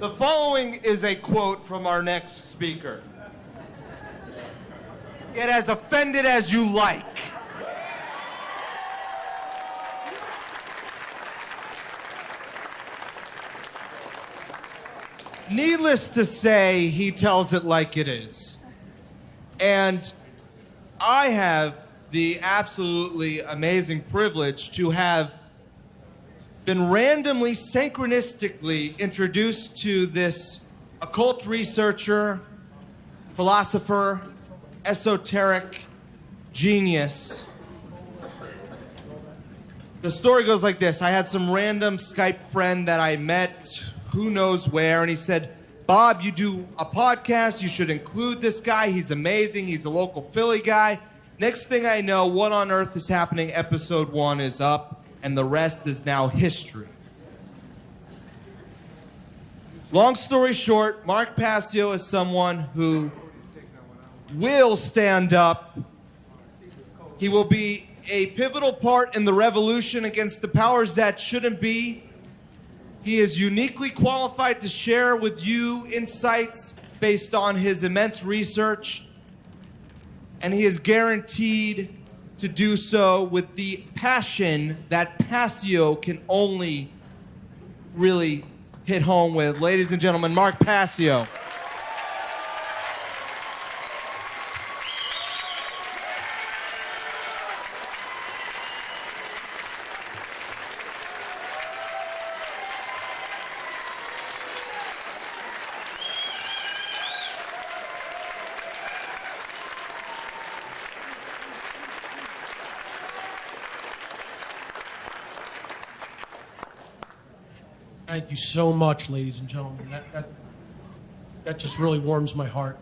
The following is a quote from our next speaker. Get as offended as you like. Needless to say, he tells it like it is. And I have the absolutely amazing privilege to have been randomly, synchronistically introduced to this occult researcher, philosopher, esoteric genius. The story goes like this. I had some random Skype friend that I met who knows where, and he said, Bob, you do a podcast, you should include this guy, he's amazing, he's a local Philly guy. Next thing I know, What on Earth is Happening? Episode 1 is up, and the rest is now history. Long story short, Mark Passio is someone who will stand up. He will be a pivotal part in the revolution against the powers that shouldn't be. He is uniquely qualified to share with you insights based on his immense research, and he is guaranteed to do so with the passion that Passio can only really hit home with. Ladies and gentlemen, Mark Passio. Thank you so much, ladies and gentlemen. That just really warms my heart.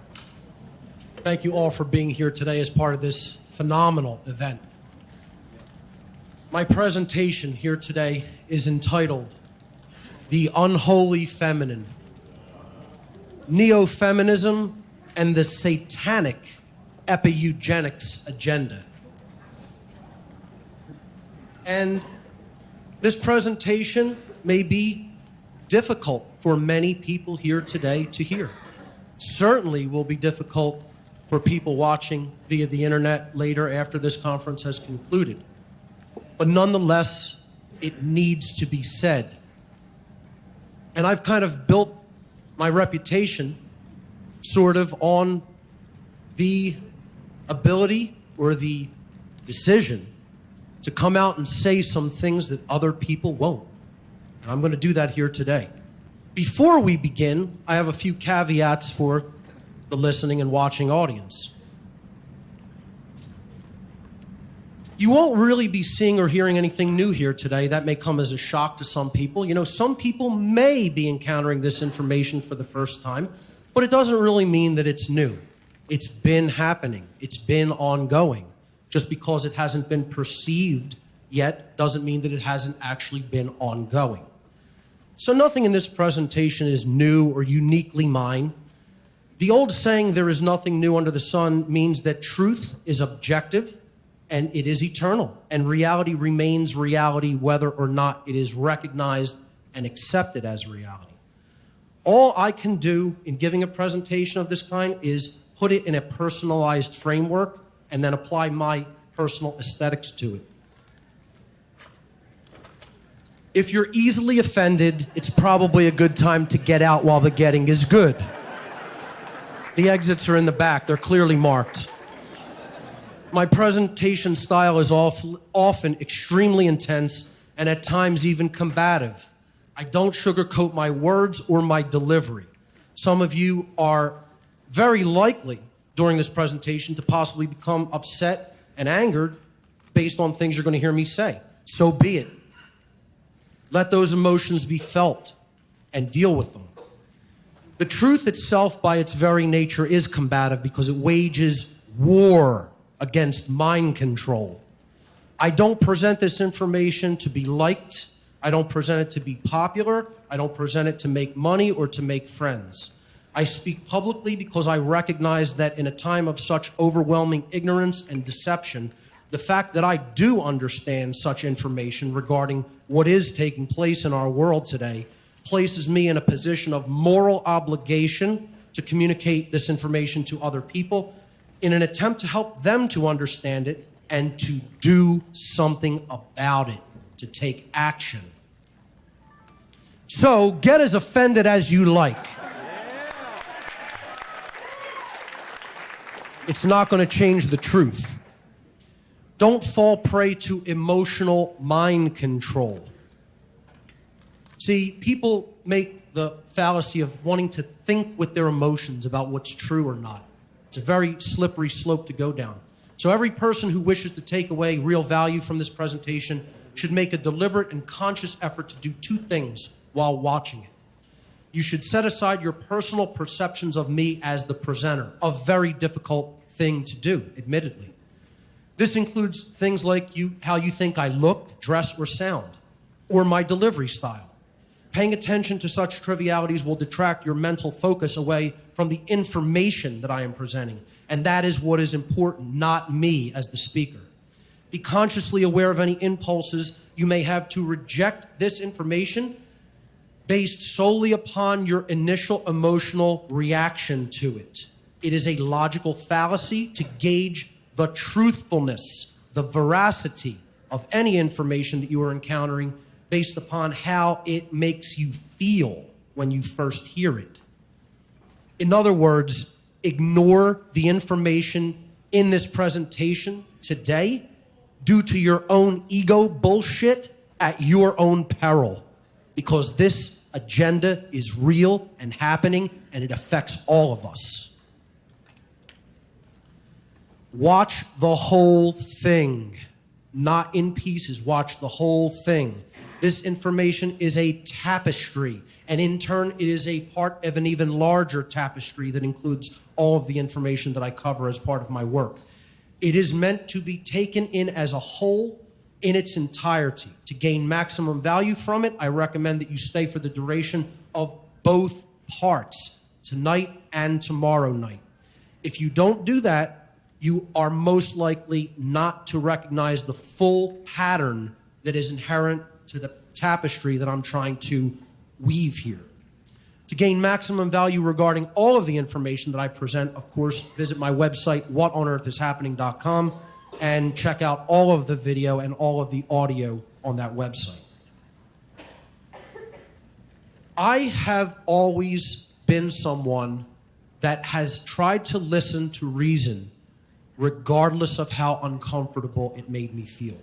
Thank you all for being here today as part of this phenomenal event. My presentation here today is entitled The Unholy Feminine, Neo-Feminism and the Satanic Eugenics Agenda. And this presentation may be difficult for many people here today to hear. Certainly will be difficult for people watching via the internet later after this conference has concluded. But nonetheless, it needs to be said. And I've kind of built my reputation sort of on the ability or the decision to come out and say some things that other people won't. And I'm going to do that here today. Before we begin, I have a few caveats for the listening and watching audience. You won't really be seeing or hearing anything new here today. That may come as a shock to some people. You know, some people may be encountering this information for the first time, but it doesn't really mean that it's new. It's been happening. It's been ongoing. Just because it hasn't been perceived yet doesn't mean that it hasn't actually been ongoing. So nothing in this presentation is new or uniquely mine. The old saying, there is nothing new under the sun, means that truth is objective and it is eternal, and reality remains reality whether or not it is recognized and accepted as reality. All I can do in giving a presentation of this kind is put it in a personalized framework and then apply my personal aesthetics to it. If you're easily offended, it's probably a good time to get out while the getting is good. The exits are in the back. They're clearly marked. My presentation style is often extremely intense and at times even combative. I don't sugarcoat my words or my delivery. Some of you are very likely during this presentation to possibly become upset and angered based on things you're going to hear me say. So be it. Let those emotions be felt and deal with them. The truth itself, by its very nature, is combative because it wages war against mind control. I don't present this information to be liked. I don't present it to be popular. I don't present it to make money or to make friends. I speak publicly because I recognize that in a time of such overwhelming ignorance and deception, the fact that I do understand such information regarding what is taking place in our world today places me in a position of moral obligation to communicate this information to other people in an attempt to help them to understand it and to do something about it, to take action. So get as offended as you like. It's not going to change the truth. Don't fall prey to emotional mind control. See, people make the fallacy of wanting to think with their emotions about what's true or not. It's a very slippery slope to go down. So every person who wishes to take away real value from this presentation should make a deliberate and conscious effort to do two things while watching it. You should set aside your personal perceptions of me as the presenter, a very difficult thing to do, admittedly. This includes things like how you think I look, dress, or sound, or my delivery style. Paying attention to such trivialities will detract your mental focus away from the information that I am presenting, and that is what is important, not me as the speaker. Be consciously aware of any impulses you may have to reject this information based solely upon your initial emotional reaction to it. It is a logical fallacy to gauge the truthfulness, the veracity of any information that you are encountering based upon how it makes you feel when you first hear it. In other words, ignore the information in this presentation today due to your own ego bullshit at your own peril, because this agenda is real and happening, and it affects all of us. Watch the whole thing, not in pieces. Watch the whole thing. This information is a tapestry, and in turn, it is a part of an even larger tapestry that includes all of the information that I cover as part of my work. It is meant to be taken in as a whole, in its entirety. To gain maximum value from it, I recommend that you stay for the duration of both parts, tonight and tomorrow night. If you don't do that, you are most likely not to recognize the full pattern that is inherent to the tapestry that I'm trying to weave here. To gain maximum value regarding all of the information that I present, of course, visit my website, whatonearthishappening.com, and check out all of the video and all of the audio on that website. I have always been someone that has tried to listen to reason regardless of how uncomfortable it made me feel.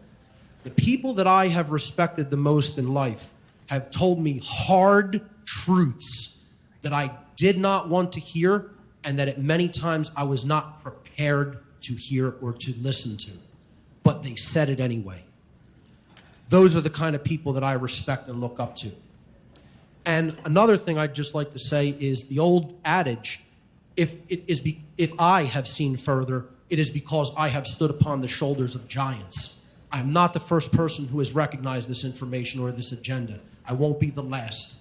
The people that I have respected the most in life have told me hard truths that I did not want to hear, and that at many times I was not prepared to hear or to listen to, but they said it anyway. Those are the kind of people that I respect and look up to. And another thing I'd just like to say is the old adage, if I have seen further, it is because I have stood upon the shoulders of giants. I'm not the first person who has recognized this information or this agenda. I won't be the last.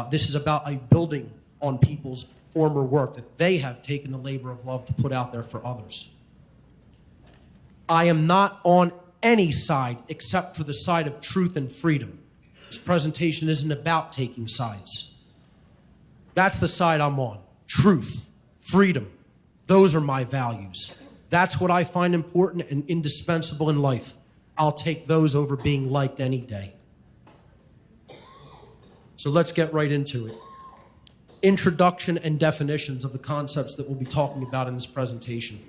This is about a building on people's former work that they have taken the labor of love to put out there for others. I am not on any side except for the side of truth and freedom. This presentation isn't about taking sides. That's the side I'm on. Truth, freedom. Those are my values. That's what I find important and indispensable in life. I'll take those over being liked any day. So let's get right into it. Introduction and definitions of the concepts that we'll be talking about in this presentation.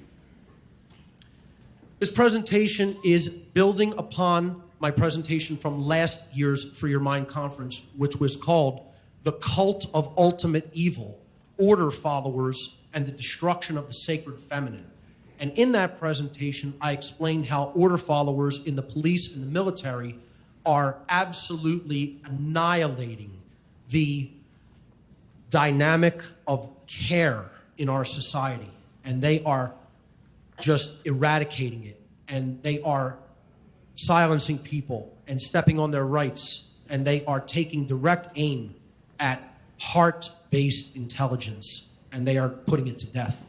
This presentation is building upon my presentation from last year's Free Your Mind conference, which was called The Cult of Ultimate Evil, Order Followers, and the Destruction of the Sacred Feminine. And in that presentation, I explained how order followers in the police and the military are absolutely annihilating the dynamic of care in our society. And they are just eradicating it. And they are silencing people and stepping on their rights. And they are taking direct aim at heart-based intelligence. And they are putting it to death.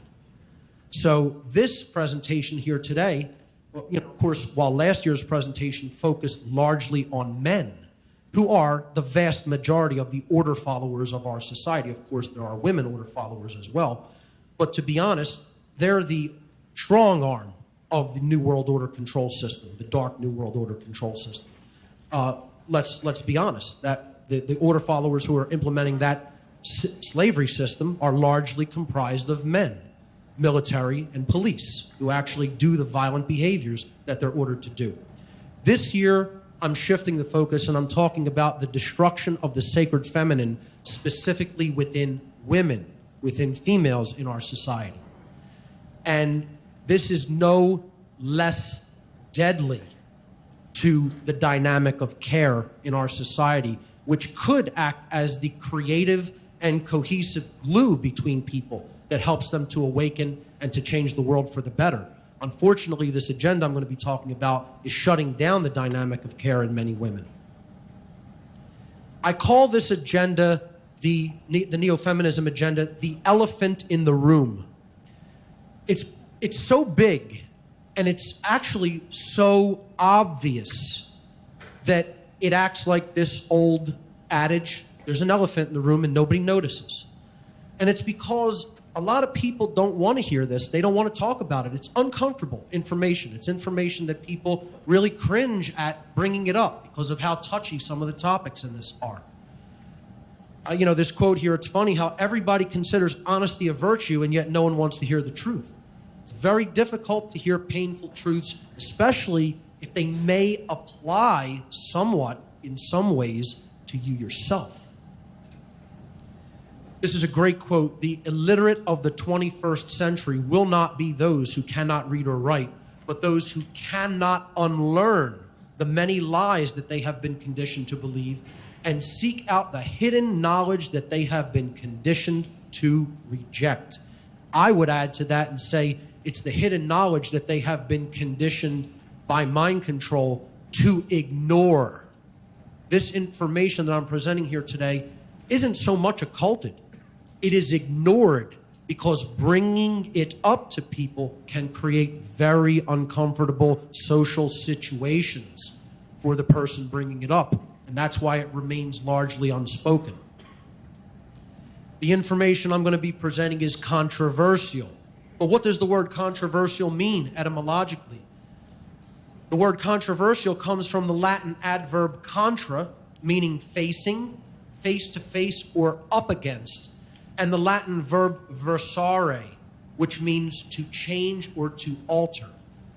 So this presentation here today, of course, while last year's presentation focused largely on men, who are the vast majority of the order followers of our society. Of course, there are women order followers as well. But to be honest, they're the strong arm of the New World Order control system, the dark New World Order control system. Let's be honest, that the order followers who are implementing that slavery system are largely comprised of men, military and police, who actually do the violent behaviors that they're ordered to do. This year, I'm shifting the focus and I'm talking about the destruction of the sacred feminine, specifically within women, within females in our society. And this is no less deadly to the dynamic of care in our society, which could act as the creative and cohesive glue between people that helps them to awaken and to change the world for the better. Unfortunately, this agenda I'm going to be talking about is shutting down the dynamic of care in many women. I call this agenda, the neo-feminism agenda, the elephant in the room. It's so big, and it's actually so obvious that it acts like this old adage, there's an elephant in the room and nobody notices. And it's because a lot of people don't want to hear this. They don't want to talk about it. It's uncomfortable information. It's information that people really cringe at bringing it up because of how touchy some of the topics in this are. This quote here, it's funny how everybody considers honesty a virtue and yet no one wants to hear the truth. It's very difficult to hear painful truths, especially if they may apply somewhat in some ways to you yourself. This is a great quote. The illiterate of the 21st century will not be those who cannot read or write, but those who cannot unlearn the many lies that they have been conditioned to believe and seek out the hidden knowledge that they have been conditioned to reject. I would add to that and say it's the hidden knowledge that they have been conditioned by mind control to ignore. This information that I'm presenting here today isn't so much occulted. It is ignored because bringing it up to people can create very uncomfortable social situations for the person bringing it up. And that's why it remains largely unspoken. The information I'm going to be presenting is controversial. But what does the word controversial mean etymologically? The word controversial comes from the Latin adverb contra, meaning facing, face to face, or up against, and the Latin verb versare, which means to change or to alter.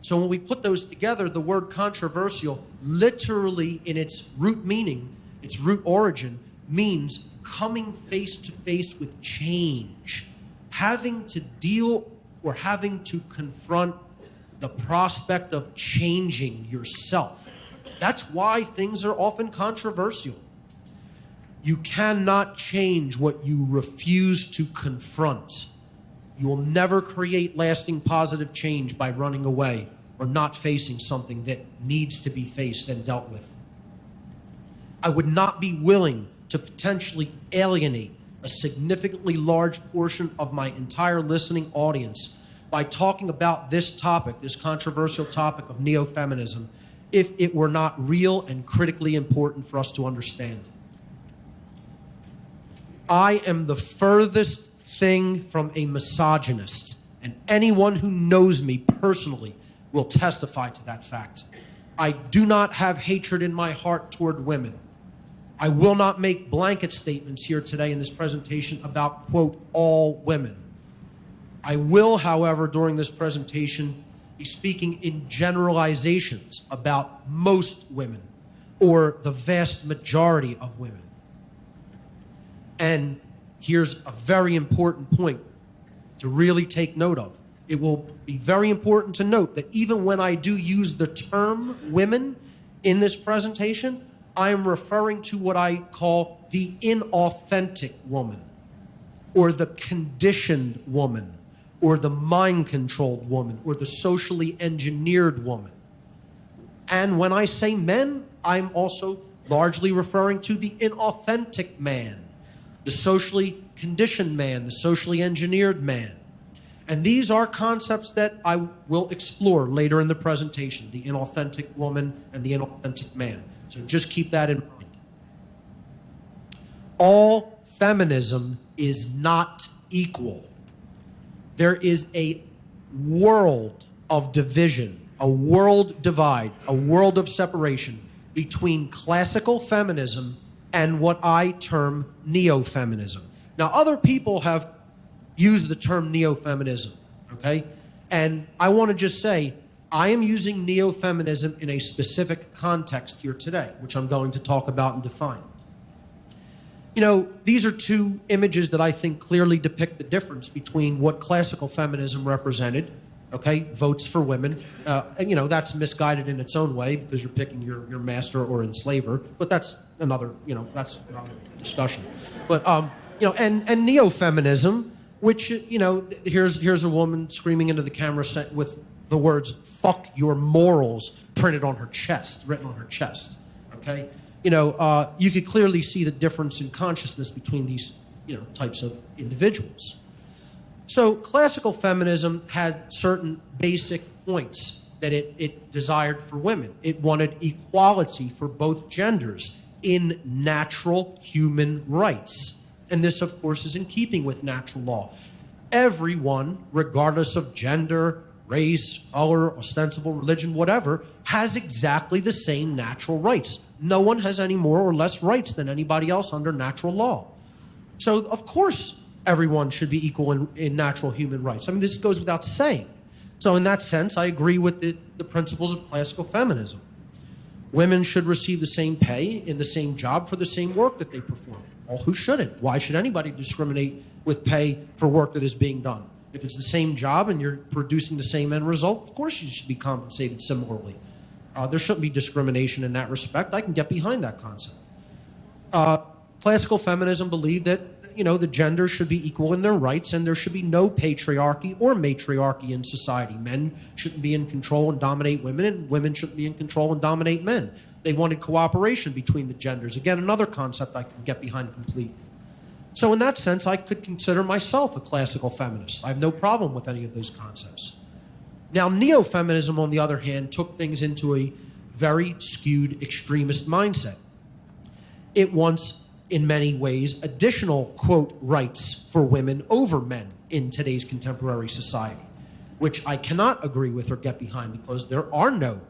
So when we put those together, the word controversial, literally in its root meaning, its root origin, means coming face to face with change, having to deal or having to confront the prospect of changing yourself. That's why things are often controversial. You cannot change what you refuse to confront. You will never create lasting positive change by running away or not facing something that needs to be faced and dealt with. I would not be willing to potentially alienate a significantly large portion of my entire listening audience by talking about this topic, this controversial topic of neo-feminism, if it were not real and critically important for us to understand. I am the furthest thing from a misogynist, and anyone who knows me personally will testify to that fact. I do not have hatred in my heart toward women. I will not make blanket statements here today in this presentation about, quote, all women. I will, however, during this presentation, be speaking in generalizations about most women, or the vast majority of women. And here's a very important point to really take note of. It will be very important to note that even when I do use the term women in this presentation, I am referring to what I call the inauthentic woman, or the conditioned woman, or the mind-controlled woman, or the socially engineered woman. And when I say men, I'm also largely referring to the inauthentic man, the socially conditioned man, the socially engineered man. And these are concepts that I will explore later in the presentation, the inauthentic woman and the inauthentic man. So just keep that in mind. all feminism is not equal. There is a world of division, a world divide, a world of separation between classical feminism and what I term neo-feminism. Now, other people have used the term neo-feminism, okay? And I want to just say, I am using neo-feminism in a specific context here today, which I'm going to talk about and define. You know, these are two images that I think clearly depict the difference between what classical feminism represented, okay, votes for women, and you know, that's misguided in its own way because you're picking your master or enslaver, but that's another, you know, that's another discussion. But, you know, and neo-feminism, which, you know, here's a woman screaming into the camera with the words, "fuck your morals," printed on her chest, written on her chest, okay? You know, you could clearly see the difference in consciousness between these, you know, types of individuals. So classical feminism had certain basic points that it desired for women. It wanted equality for both genders in natural human rights. And this, of course, is in keeping with natural law. Everyone, regardless of gender, race, color, ostensible religion, whatever, has exactly the same natural rights. No one has any more or less rights than anybody else under natural law. So, of course, everyone should be equal in natural human rights. I mean, this goes without saying. So in that sense, I agree with the principles of classical feminism. Women should receive the same pay in the same job for the same work that they perform. Well, who shouldn't? Why should anybody discriminate with pay for work that is being done? If it's the same job and you're producing the same end result, of course you should be compensated similarly. There shouldn't be discrimination in that respect. I can get behind that concept. Classical feminism believed that, you know, the genders should be equal in their rights and there should be no patriarchy or matriarchy in society. Men shouldn't be in control and dominate women, and women shouldn't be in control and dominate men. They wanted cooperation between the genders. Again, another concept I can get behind completely. So in that sense, I could consider myself a classical feminist. I have no problem with any of those concepts. Now, neo-feminism, on the other hand, took things into a very skewed extremist mindset. It wants, in many ways, additional, quote, rights for women over men in today's contemporary society, which I cannot agree with or get behind because there are no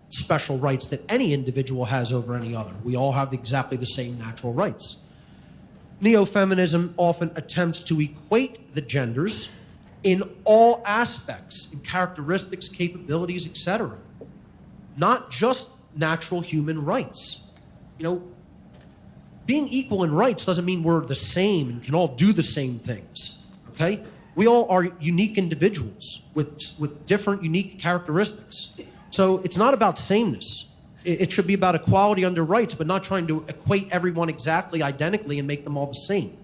special rights that any individual has over any other. We all have exactly the same natural rights. Neo-feminism often attempts to equate the genders in all aspects, in characteristics, capabilities, etc. Not just natural human rights. You know, being equal in rights doesn't mean we're the same and can all do the same things, okay? We all are unique individuals with different unique characteristics. So it's not about sameness. It should be about equality under rights, but not trying to equate everyone exactly identically and make them all the same.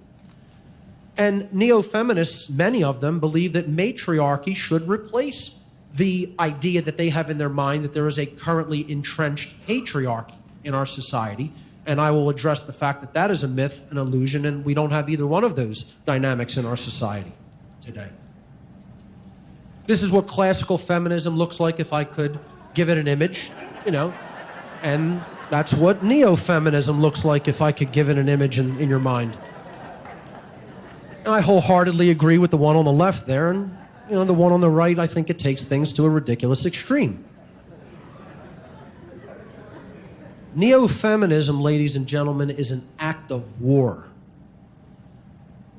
And neo-feminists, many of them, believe that matriarchy should replace the idea that they have in their mind that there is a currently entrenched patriarchy in our society. And I will address the fact that that is a myth, an illusion, and we don't have either one of those dynamics in our society today. This is what classical feminism looks like if I could give it an image, you know. And that's what neo-feminism looks like if I could give it an image in your mind. And I wholeheartedly agree with the one on the left there, and you know, the one on the right, I think it takes things to a ridiculous extreme. Neo-feminism, ladies and gentlemen, is an act of war.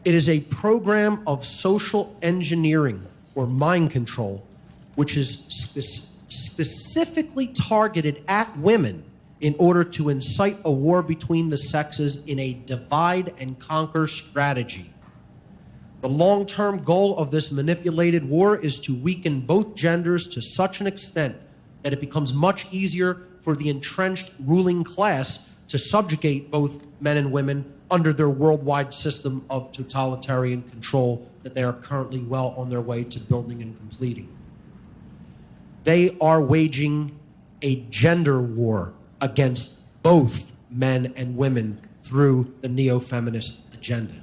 It is a program of social engineering or mind control, which is specifically targeted at women in order to incite a war between the sexes in a divide and conquer strategy. The long-term goal of this manipulated war is to weaken both genders to such an extent that it becomes much easier for the entrenched ruling class to subjugate both men and women under their worldwide system of totalitarian control that they are currently well on their way to building and completing. They are waging a gender war against both men and women through the neo-feminist agenda.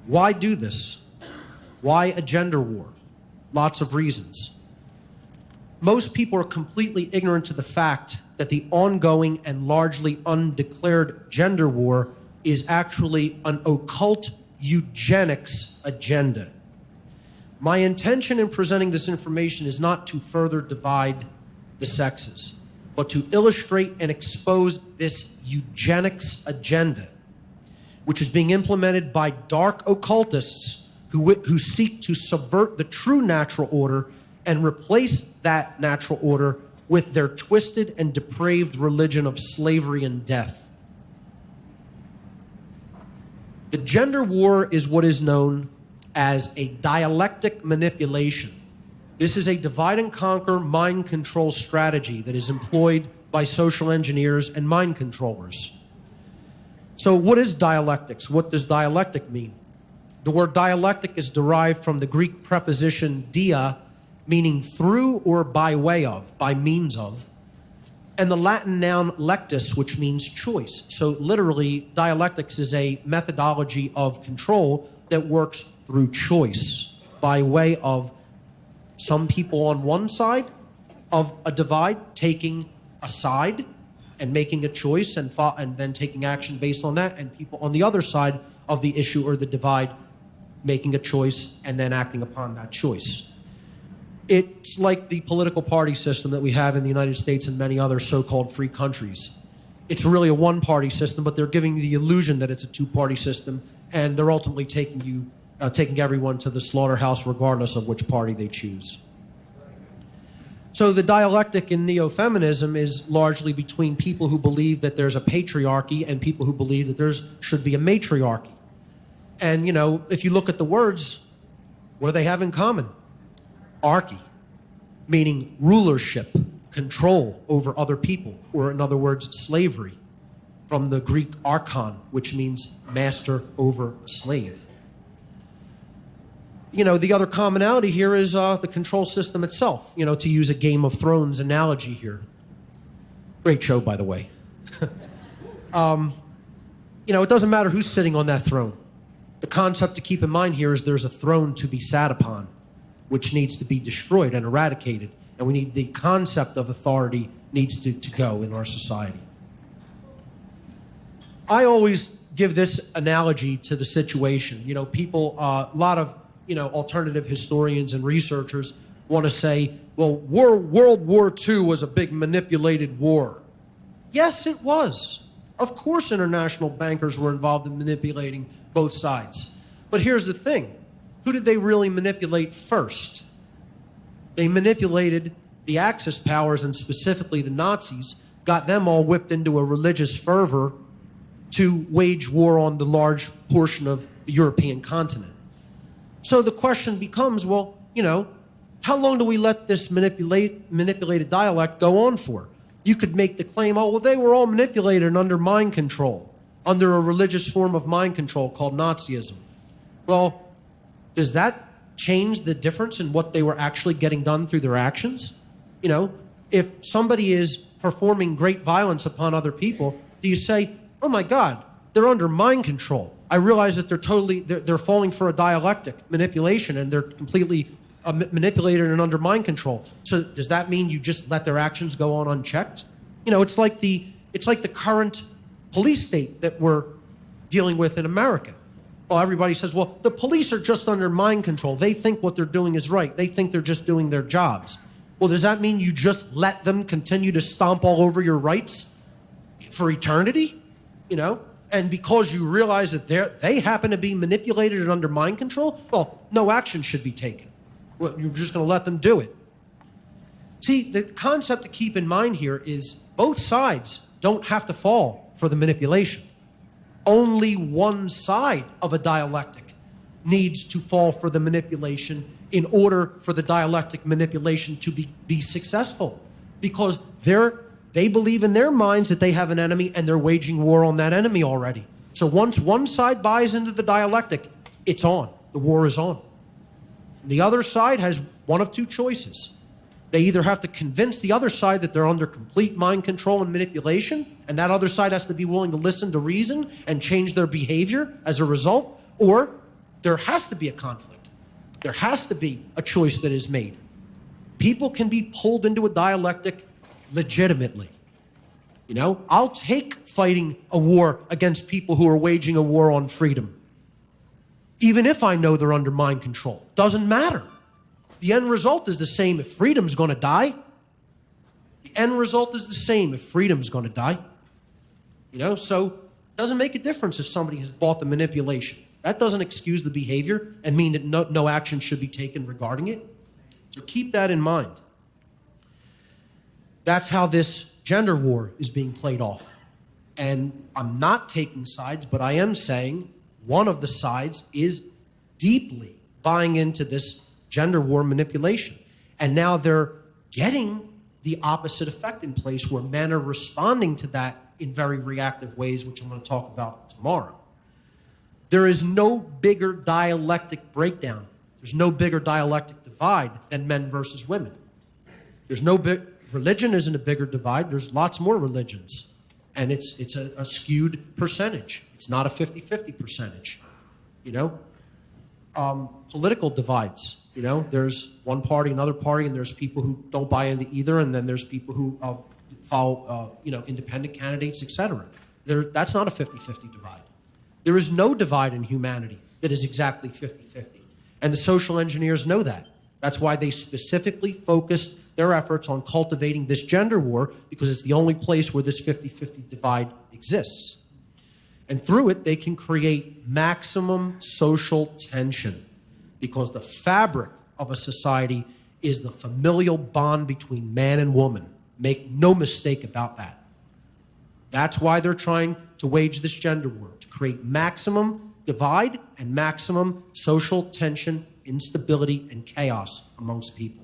Why do this? Why a gender war? Lots of reasons. Most people are completely ignorant to the fact that the ongoing and largely undeclared gender war is actually an occult eugenics agenda. My intention in presenting this information is not to further divide the sexes, but to illustrate and expose this eugenics agenda, which is being implemented by dark occultists who seek to subvert the true natural order and replace that natural order with their twisted and depraved religion of slavery and death. The gender war is what is known as a dialectic manipulation. This is a divide and conquer mind control strategy that is employed by social engineers and mind controllers. So what is dialectics? What does dialectic mean? The word dialectic is derived from the Greek preposition dia, meaning through or by way of, by means of, and the Latin noun lectus, which means choice. So literally, dialectics is a methodology of control that works through choice, by way of some people on one side of a divide taking a side and making a choice and then taking action based on that, and people on the other side of the issue or the divide making a choice and then acting upon that choice. It's like the political party system that we have in the United States and many other so-called free countries. It's really a one-party system, but they're giving you the illusion that it's a two-party system, and they're ultimately taking everyone to the slaughterhouse regardless of which party they choose. So the dialectic in neo-feminism is largely between people who believe that there's a patriarchy and people who believe that there should be a matriarchy. And, you know, if you look at the words, what do they have in common? Archy, meaning rulership, control over other people, or in other words, slavery, from the Greek archon, which means master over a slave. You know, the other commonality here is the control system itself, you know, to use a Game of Thrones analogy here. Great show, by the way. You know, it doesn't matter who's sitting on that throne. The concept to keep in mind here is there's a throne to be sat upon, which needs to be destroyed and eradicated. And we need the concept of authority needs to go in our society. I always give this analogy to the situation. You know, people, a lot of, you know, alternative historians and researchers want to say, well, World War II was a big manipulated war. Yes, it was. Of course, international bankers were involved in manipulating both sides. But here's the thing. Who did they really manipulate first? They manipulated the Axis powers, and specifically the Nazis, got them all whipped into a religious fervor to wage war on the large portion of the European continent. So the question becomes, well, you know, how long do we let this manipulated dialect go on for? You could make the claim, oh, well, they were all manipulated and under mind control, under a religious form of mind control called Nazism. Well, does that change the difference in what they were actually getting done through their actions? You know, if somebody is performing great violence upon other people, do you say, oh my God, they're under mind control? I realize that they're falling for a dialectic manipulation and they're completely manipulated and under mind control. So does that mean you just let their actions go on unchecked? You know, it's like the current police state that we're dealing with in America. Well, everybody says, well, the police are just under mind control. They think what they're doing is right. They think they're just doing their jobs. Well, does that mean you just let them continue to stomp all over your rights for eternity? You know? And because you realize that they happen to be manipulated and under mind control, well, no action should be taken. Well, you're just going to let them do it. See, the concept to keep in mind here is both sides don't have to fall for the manipulation. Only one side of a dialectic needs to fall for the manipulation in order for the dialectic manipulation to be successful. Because they believe in their minds that they have an enemy and they're waging war on that enemy already. So once one side buys into the dialectic, it's on. The war is on. And the other side has one of two choices. They either have to convince the other side that they're under complete mind control and manipulation, and that other side has to be willing to listen to reason and change their behavior as a result, or there has to be a conflict. There has to be a choice that is made. people can be pulled into a dialectic legitimately. You know, I'll take fighting a war against people who are waging a war on freedom, even if I know they're under mind control. Doesn't matter. The end result is the same if freedom's going to die. The end result is the same if freedom's going to die. You know, so it doesn't make a difference if somebody has bought the manipulation. That doesn't excuse the behavior and mean that no action should be taken regarding it. So keep that in mind. That's how this gender war is being played off. And I'm not taking sides, but I am saying one of the sides is deeply buying into this gender war manipulation. And now they're getting the opposite effect in place where men are responding to that in very reactive ways, which I'm going to talk about tomorrow. There is no bigger dialectic breakdown. There's no bigger dialectic divide than men versus women. There's no religion isn't a bigger divide. There's lots more religions. And it's a skewed percentage. It's not a 50-50 percentage. You know? Political divides. You know, there's one party, another party, and there's people who don't buy into either, and then there's people who follow, independent candidates, etc. That's not a 50-50 divide. There is no divide in humanity that is exactly 50-50. And the social engineers know that. That's why they specifically focused their efforts on cultivating this gender war, because it's the only place where this 50-50 divide exists. And through it, they can create maximum social tension, because the fabric of a society is the familial bond between man and woman. Make no mistake about that. That's why they're trying to wage this gender war, to create maximum divide and maximum social tension, instability, and chaos amongst people.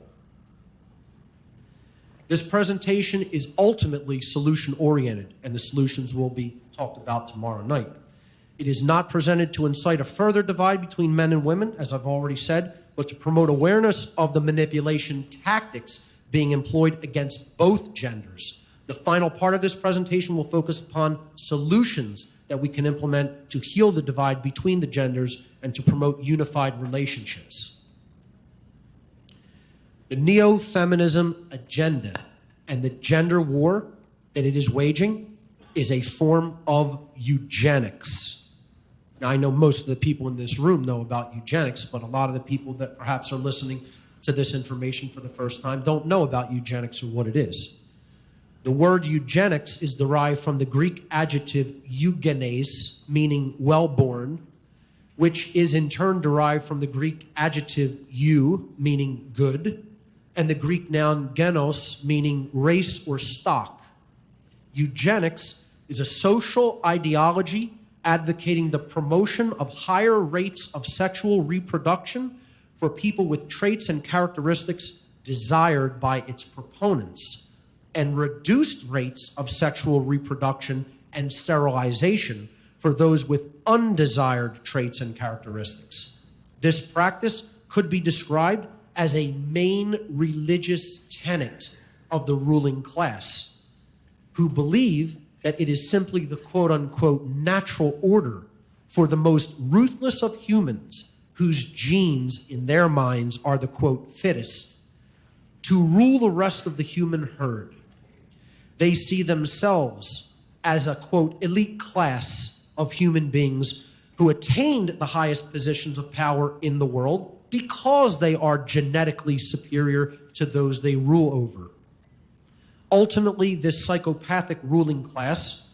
This presentation is ultimately solution-oriented, and the solutions will be talked about tomorrow night. It is not presented to incite a further divide between men and women, as I've already said, but to promote awareness of the manipulation tactics being employed against both genders. The final part of this presentation will focus upon solutions that we can implement to heal the divide between the genders and to promote unified relationships. The neo-feminism agenda and the gender war that it is waging is a form of eugenics. Now, I know most of the people in this room know about eugenics, but a lot of the people that perhaps are listening to this information for the first time don't know about eugenics or what it is. The word eugenics is derived from the Greek adjective eugenes, meaning well-born, which is in turn derived from the Greek adjective eu, meaning good, and the Greek noun genos, meaning race or stock. Eugenics is a social ideology advocating the promotion of higher rates of sexual reproduction for people with traits and characteristics desired by its proponents, and reduced rates of sexual reproduction and sterilization for those with undesired traits and characteristics. This practice could be described as a main religious tenet of the ruling class, who believe that it is simply the quote-unquote natural order for the most ruthless of humans, whose genes in their minds are the quote fittest, to rule the rest of the human herd. They see themselves as a quote elite class of human beings who attained the highest positions of power in the world because they are genetically superior to those they rule over. Ultimately, this psychopathic ruling class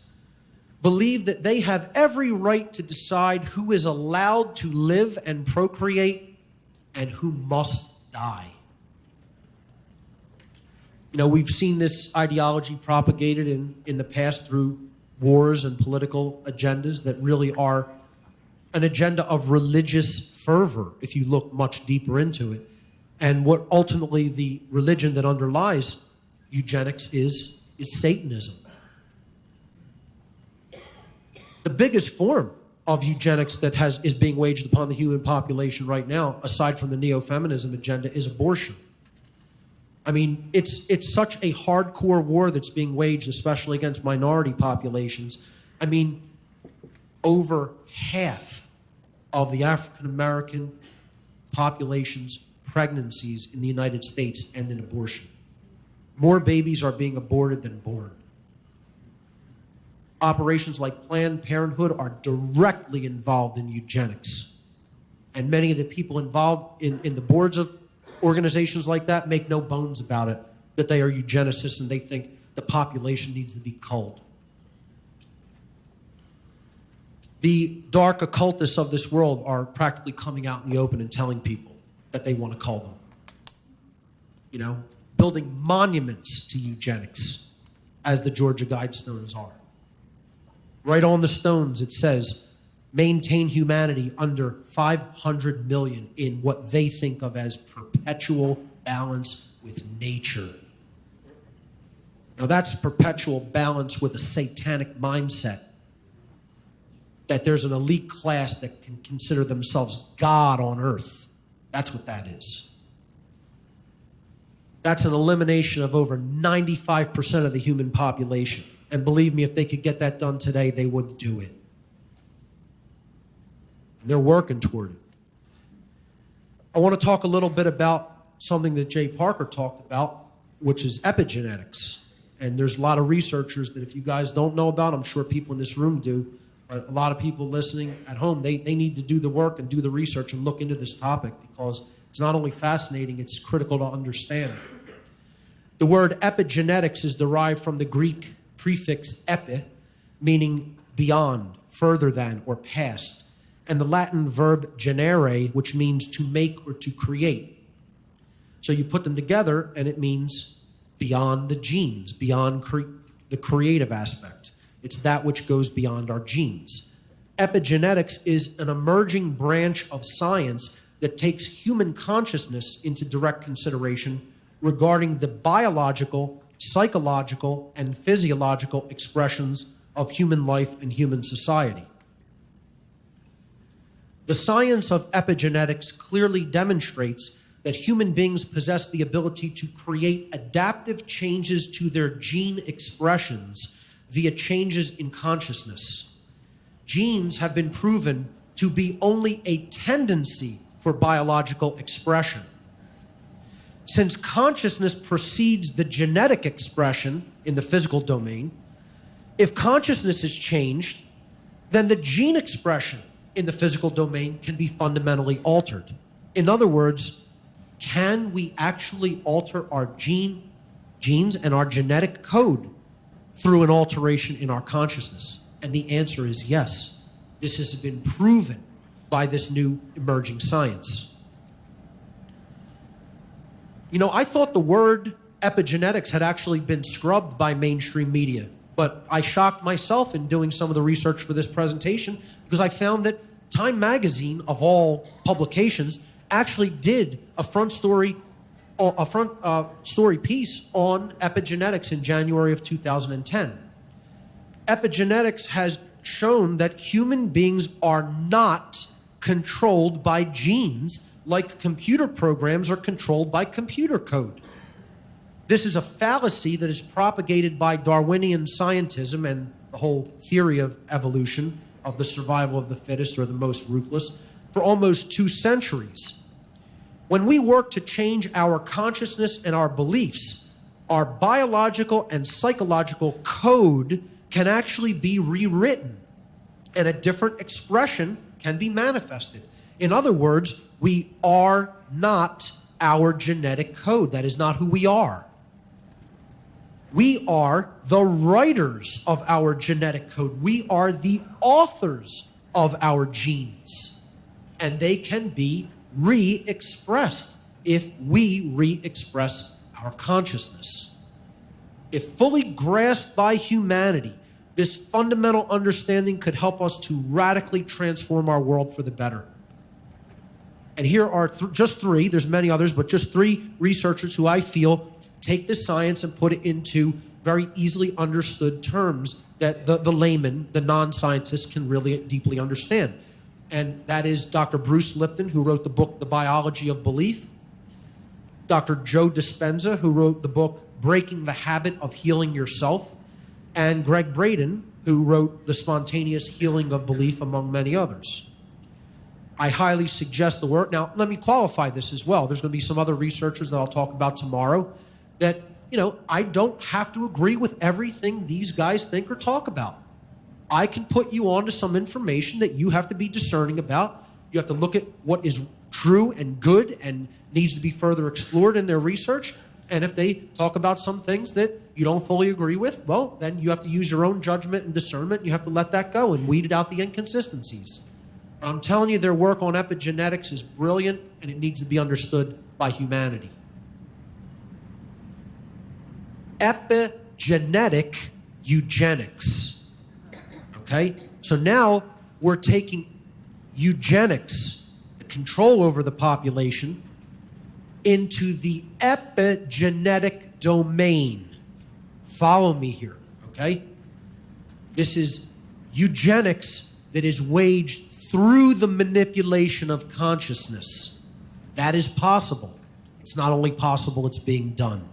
believe that they have every right to decide who is allowed to live and procreate and who must die. You know, we've seen this ideology propagated in the past through wars and political agendas that really are an agenda of religious fervor, if you look much deeper into it. And what ultimately the religion that underlies eugenics is Satanism. The biggest form of eugenics that is being waged upon the human population right now, aside from the neo-feminism agenda, is abortion. I mean, it's such a hardcore war that's being waged, especially against minority populations. I mean, over half of the African American population's pregnancies in the United States end in abortion. More babies are being aborted than born. Operations like Planned Parenthood are directly involved in eugenics. And many of the people involved in the boards of organizations like that make no bones about it, that they are eugenicists and they think the population needs to be culled. The dark occultists of this world are practically coming out in the open and telling people that they want to cull them. You know, building monuments to eugenics, as the Georgia Guidestones are. Right on the stones it says, maintain humanity under 500 million in what they think of as perpetual balance with nature. Now that's perpetual balance with a satanic mindset, that there's an elite class that can consider themselves God on earth. That's what that is. That's an elimination of over 95% of the human population. And believe me, if they could get that done today, they would do it. And they're working toward it. I want to talk a little bit about something that Jay Parker talked about, which is epigenetics. And there's a lot of researchers that if you guys don't know about, I'm sure people in this room do, but a lot of people listening at home, they need to do the work and do the research and look into this topic, because it's not only fascinating, it's critical to understand. The word epigenetics is derived from the Greek prefix epi, meaning beyond, further than, or past, and the Latin verb genere, which means to make or to create. So you put them together and it means beyond the genes, beyond the creative aspect. It's that which goes beyond our genes. Epigenetics is an emerging branch of science that takes human consciousness into direct consideration regarding the biological, psychological, and physiological expressions of human life and human society. The science of epigenetics clearly demonstrates that human beings possess the ability to create adaptive changes to their gene expressions via changes in consciousness. Genes have been proven to be only a tendency for biological expression. Since consciousness precedes the genetic expression in the physical domain, if consciousness is changed, then the gene expression in the physical domain can be fundamentally altered. In other words, can we actually alter our genes and our genetic code through an alteration in our consciousness? And the answer is yes. This has been proven by this new emerging science. You know, I thought the word epigenetics had actually been scrubbed by mainstream media, but I shocked myself in doing some of the research for this presentation because I found that Time magazine, of all publications, actually did a front story piece on epigenetics in January of 2010. Epigenetics has shown that human beings are not controlled by genes like computer programs are controlled by computer code. This is a fallacy that is propagated by Darwinian scientism and the whole theory of evolution, of the survival of the fittest or the most ruthless, for almost 2 centuries. When we work to change our consciousness and our beliefs, our biological and psychological code can actually be rewritten, and a different expression can be manifested. In other words, we are not our genetic code. That is not who we are. We are the writers of our genetic code. We are the authors of our genes. And they can be re-expressed if we re-express our consciousness. If fully grasped by humanity, this fundamental understanding could help us to radically transform our world for the better. And here are just 3, there's many others, but just 3 researchers who I feel take this science and put it into very easily understood terms that the layman, the non-scientist, can really deeply understand. And that is Dr. Bruce Lipton, who wrote the book, The Biology of Belief, Dr. Joe Dispenza, who wrote the book, Breaking the Habit of Healing Yourself, and Greg Braden, who wrote The Spontaneous Healing of Belief, among many others. I highly suggest the work. Now, let me qualify this as well. There's going to be some other researchers that I'll talk about tomorrow that, I don't have to agree with everything these guys think or talk about. I can put you on to some information that you have to be discerning about. You have to look at what is true and good and needs to be further explored in their research. And if they talk about some things that you don't fully agree with, well, then you have to use your own judgment and discernment. You have to let that go and weed out the inconsistencies. I'm telling you, their work on epigenetics is brilliant, and it needs to be understood by humanity. Epigenetic eugenics. Okay? So now we're taking eugenics, the control over the population, into the epigenetic domain. Follow me here, okay? This is eugenics that is waged through the manipulation of consciousness. That is possible. It's not only possible, it's being done.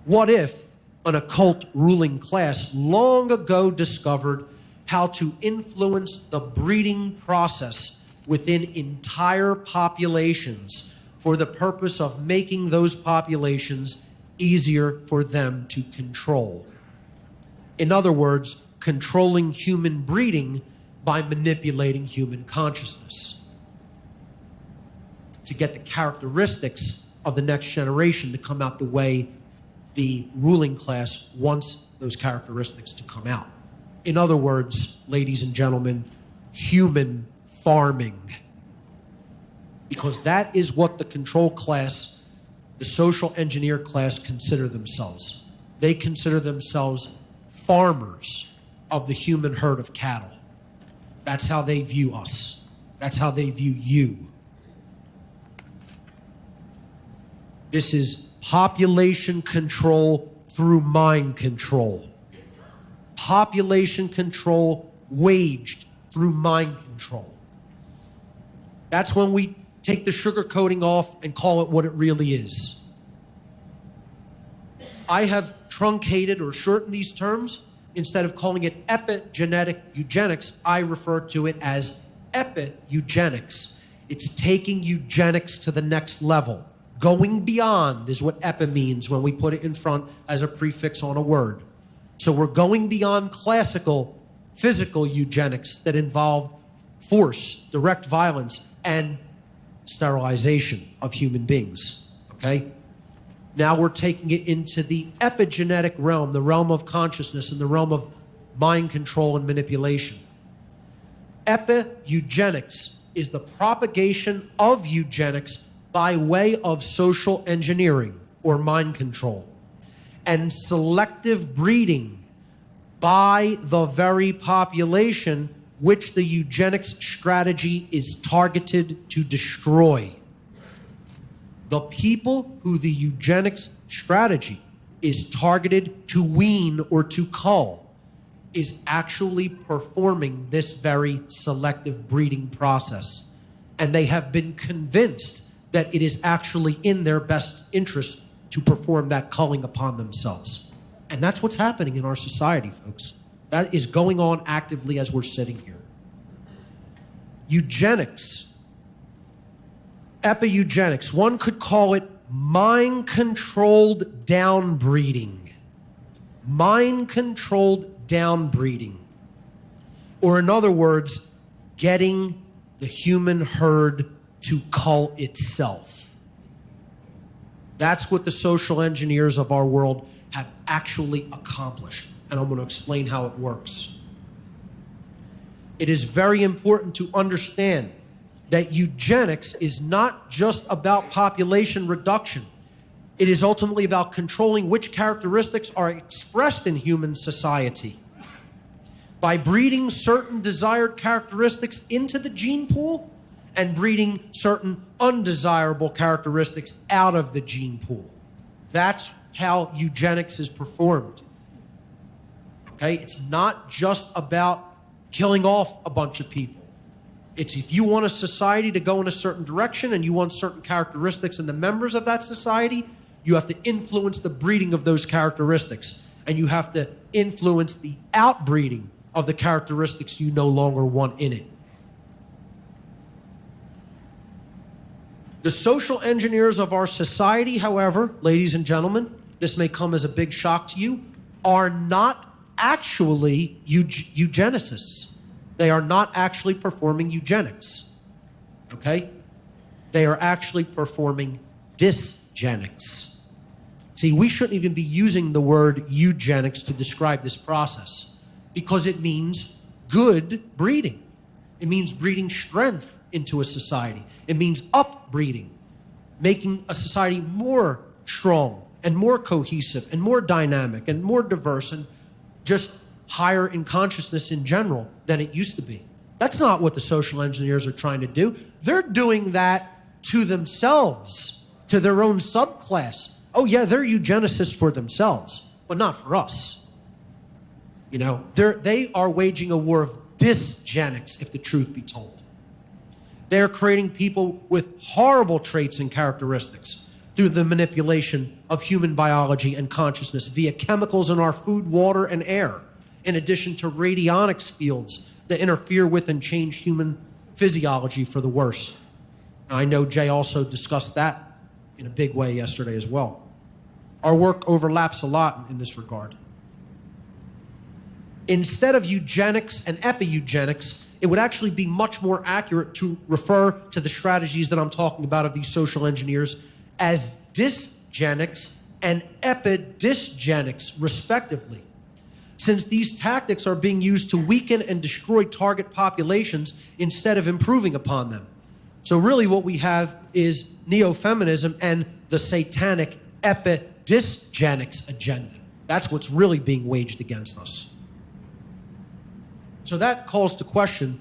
What if an occult ruling class long ago discovered how to influence the breeding process within entire populations for the purpose of making those populations easier for them to control? In other words, controlling human breeding by manipulating human consciousness to get the characteristics of the next generation to come out the way the ruling class wants those characteristics to come out. In other words, ladies and gentlemen, human farming. Because that is what the control class, the social engineer class, consider themselves. They consider themselves farmers of the human herd of cattle. That's how they view us. That's how they view you. This is population control through mind control. Population control waged through mind control. That's when we take the sugar coating off and call it what it really is. I have truncated or shortened these terms. Instead of calling it epigenetic eugenics, I refer to it as epi-eugenics. It's taking eugenics to the next level. Going beyond is what epi means when we put it in front as a prefix on a word. So we're going beyond classical physical eugenics that involved force, direct violence, and sterilization of human beings. Okay? Now we're taking it into the epigenetic realm, the realm of consciousness and the realm of mind control and manipulation. Epi-eugenics is the propagation of eugenics by way of social engineering or mind control, and selective breeding by the very population which the eugenics strategy is targeted to destroy. The people who the eugenics strategy is targeted to wean or to cull is actually performing this very selective breeding process. And they have been convinced that it is actually in their best interest to perform that culling upon themselves. And that's what's happening in our society, folks. That is going on actively as we're sitting here. Eugenics, epi-eugenics, one could call it mind-controlled downbreeding. Mind-controlled downbreeding. Or in other words, getting the human herd to cull itself. That's what the social engineers of our world have actually accomplished. And I'm going to explain how it works. It is very important to understand that eugenics is not just about population reduction. It is ultimately about controlling which characteristics are expressed in human society. By breeding certain desired characteristics into the gene pool and breeding certain undesirable characteristics out of the gene pool. That's how eugenics is performed. Okay? It's not just about killing off a bunch of people. It's if you want a society to go in a certain direction and you want certain characteristics in the members of that society, you have to influence the breeding of those characteristics. And you have to influence the outbreeding of the characteristics you no longer want in it. The social engineers of our society, however, ladies and gentlemen, this may come as a big shock to you, are not actually eugenicists. They are not actually performing eugenics. Okay? They are actually performing dysgenics. See, we shouldn't even be using the word eugenics to describe this process because it means good breeding. It means breeding strength into a society. It means upbreeding, making a society more strong and more cohesive and more dynamic and more diverse and just higher in consciousness in general than it used to be. That's not what the social engineers are trying to do. They're doing that to themselves, to their own subclass. Oh yeah, they're eugenicists for themselves, but not for us. You know, they are waging a war of dysgenics, if the truth be told. They're creating people with horrible traits and characteristics through the manipulation of human biology and consciousness via chemicals in our food, water, and air, in addition to radionics fields that interfere with and change human physiology for the worse. I know Jay also discussed that in a big way yesterday as well. Our work overlaps a lot in this regard. Instead of eugenics and epi-eugenics, it would actually be much more accurate to refer to the strategies that I'm talking about of these social engineers as dysgenics and epidysgenics, respectively, since these tactics are being used to weaken and destroy target populations instead of improving upon them. So really what we have is neo-feminism and the satanic epidysgenics agenda. That's what's really being waged against us. So that calls to question,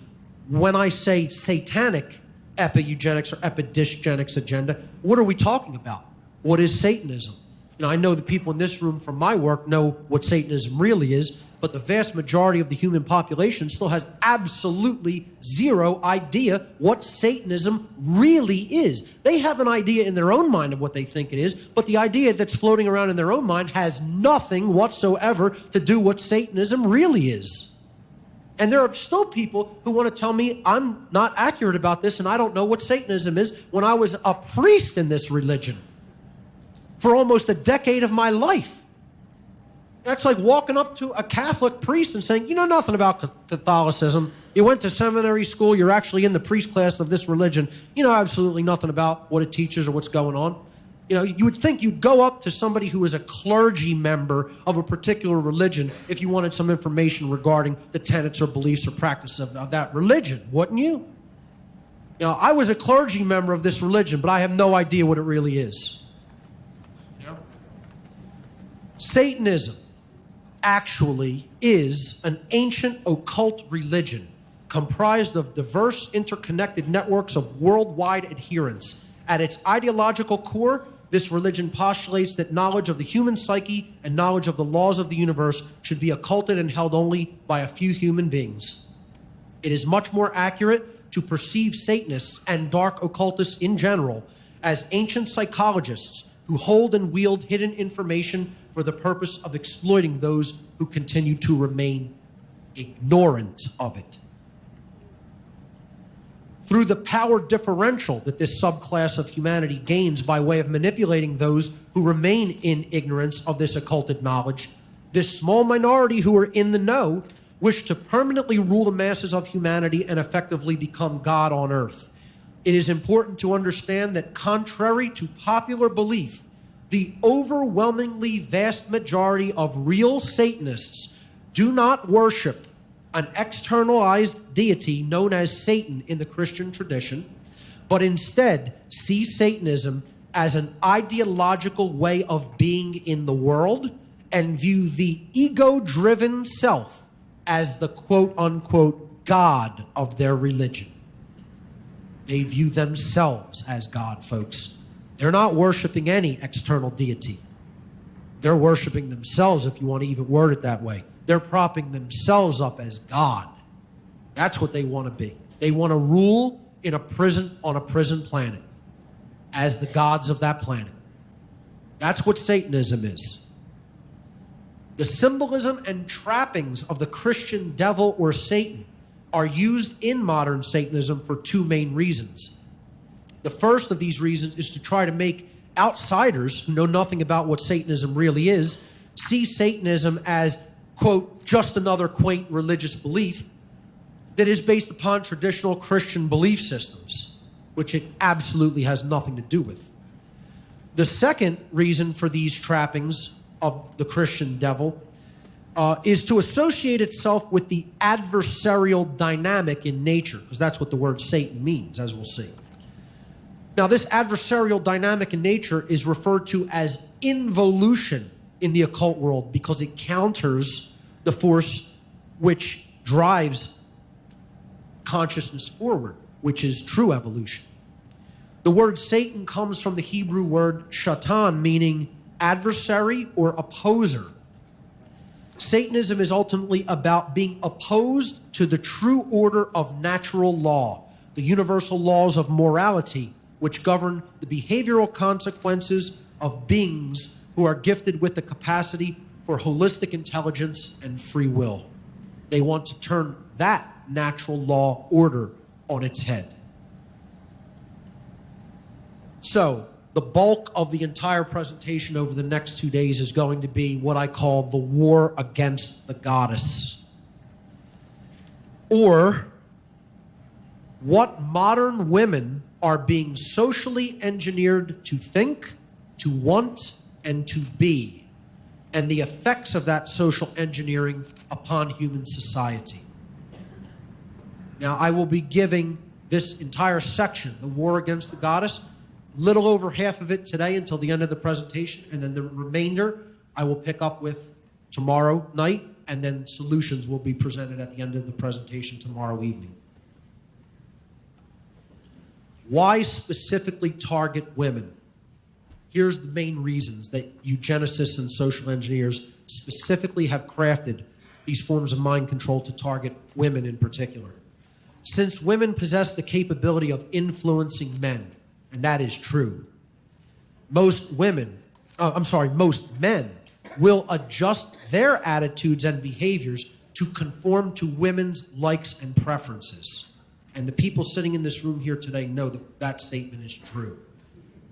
when I say satanic epi-eugenics or epidysgenics agenda, what are we talking about? What is Satanism? You know, I know the people in this room from my work know what Satanism really is, but the vast majority of the human population still has absolutely zero idea what Satanism really is. They have an idea in their own mind of what they think it is, but the idea that's floating around in their own mind has nothing whatsoever to do what Satanism really is. And there are still people who want to tell me I'm not accurate about this and I don't know what Satanism is when I was a priest in this religion for almost a decade of my life. That's like walking up to a Catholic priest and saying, you know nothing about Catholicism. You went to seminary school. You're actually in the priest class of this religion. You know absolutely nothing about what it teaches or what's going on. You know, you would think you'd go up to somebody who is a clergy member of a particular religion if you wanted some information regarding the tenets or beliefs or practices of that religion, wouldn't you? You know, I was a clergy member of this religion, but I have no idea what it really is. You know? Satanism actually is an ancient occult religion comprised of diverse interconnected networks of worldwide adherents. At its ideological core, this religion postulates that knowledge of the human psyche and knowledge of the laws of the universe should be occulted and held only by a few human beings. It is much more accurate to perceive Satanists and dark occultists in general as ancient psychologists who hold and wield hidden information for the purpose of exploiting those who continue to remain ignorant of it. Through the power differential that this subclass of humanity gains by way of manipulating those who remain in ignorance of this occulted knowledge, this small minority who are in the know wish to permanently rule the masses of humanity and effectively become God on earth. It is important to understand that contrary to popular belief, the overwhelmingly vast majority of real Satanists do not worship an externalized deity known as Satan in the Christian tradition, but instead see Satanism as an ideological way of being in the world and view the ego-driven self as the quote-unquote God of their religion. They view themselves as God, folks. They're not worshiping any external deity. They're worshiping themselves, if you want to even word it that way. They're propping themselves up as God. That's what they want to be. They want to rule in a prison, on a prison planet, as the gods of that planet. That's what Satanism is. The symbolism and trappings of the Christian devil or Satan are used in modern Satanism for two main reasons. The first of these reasons is to try to make outsiders who know nothing about what Satanism really is see Satanism as, quote, just another quaint religious belief that is based upon traditional Christian belief systems, which it absolutely has nothing to do with. The second reason for these trappings of the Christian devil is to associate itself with the adversarial dynamic in nature, because that's what the word Satan means, as we'll see. Now, this adversarial dynamic in nature is referred to as involution in the occult world because it counters the force which drives consciousness forward, which is true evolution. The word Satan comes from the Hebrew word shatan, meaning adversary or opposer. Satanism is ultimately about being opposed to the true order of natural law, the universal laws of morality, which govern the behavioral consequences of beings who are gifted with the capacity for holistic intelligence and free will. They want to turn that natural law order on its head. So, the bulk of the entire presentation over the next 2 days is going to be what I call the war against the goddess. Or, what modern women are being socially engineered to think, to want, and to be, and the effects of that social engineering upon human society. Now, I will be giving this entire section, the war against the goddess, little over half of it today until the end of the presentation, and then the remainder I will pick up with tomorrow night, and then solutions will be presented at the end of the presentation tomorrow evening. Why specifically target women? Here's the main reasons that eugenicists and social engineers specifically have crafted these forms of mind control to target women in particular. Since women possess the capability of influencing men, and that is true, most men will adjust their attitudes and behaviors to conform to women's likes and preferences. And the people sitting in this room here today know that that statement is true.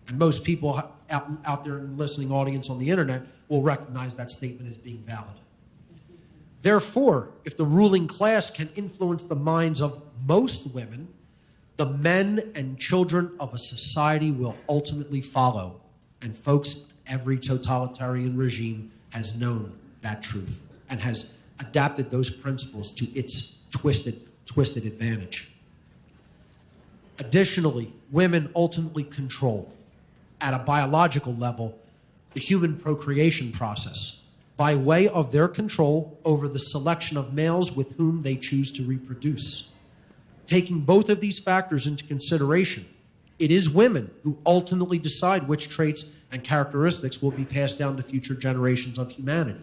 And most people out there in the listening audience on the internet will recognize that statement as being valid. Therefore, if the ruling class can influence the minds of most women, the men and children of a society will ultimately follow. And folks, every totalitarian regime has known that truth and has adapted those principles to its twisted advantage. Additionally, women ultimately control, at a biological level, the human procreation process by way of their control over the selection of males with whom they choose to reproduce. Taking both of these factors into consideration, it is women who ultimately decide which traits and characteristics will be passed down to future generations of humanity.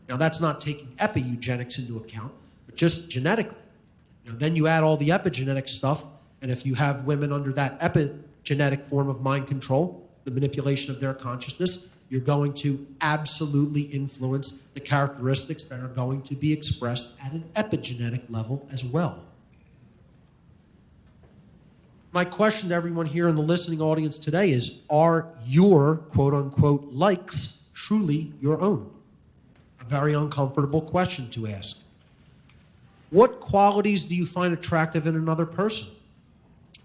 Now, that's not taking epi-eugenics into account, but just genetically. Then you add all the epigenetic stuff, and if you have women under that epigenetic form of mind control, the manipulation of their consciousness, you're going to absolutely influence the characteristics that are going to be expressed at an epigenetic level as well. My question to everyone here in the listening audience today is, are your quote-unquote likes truly your own? A very uncomfortable question to ask. What qualities do you find attractive in another person?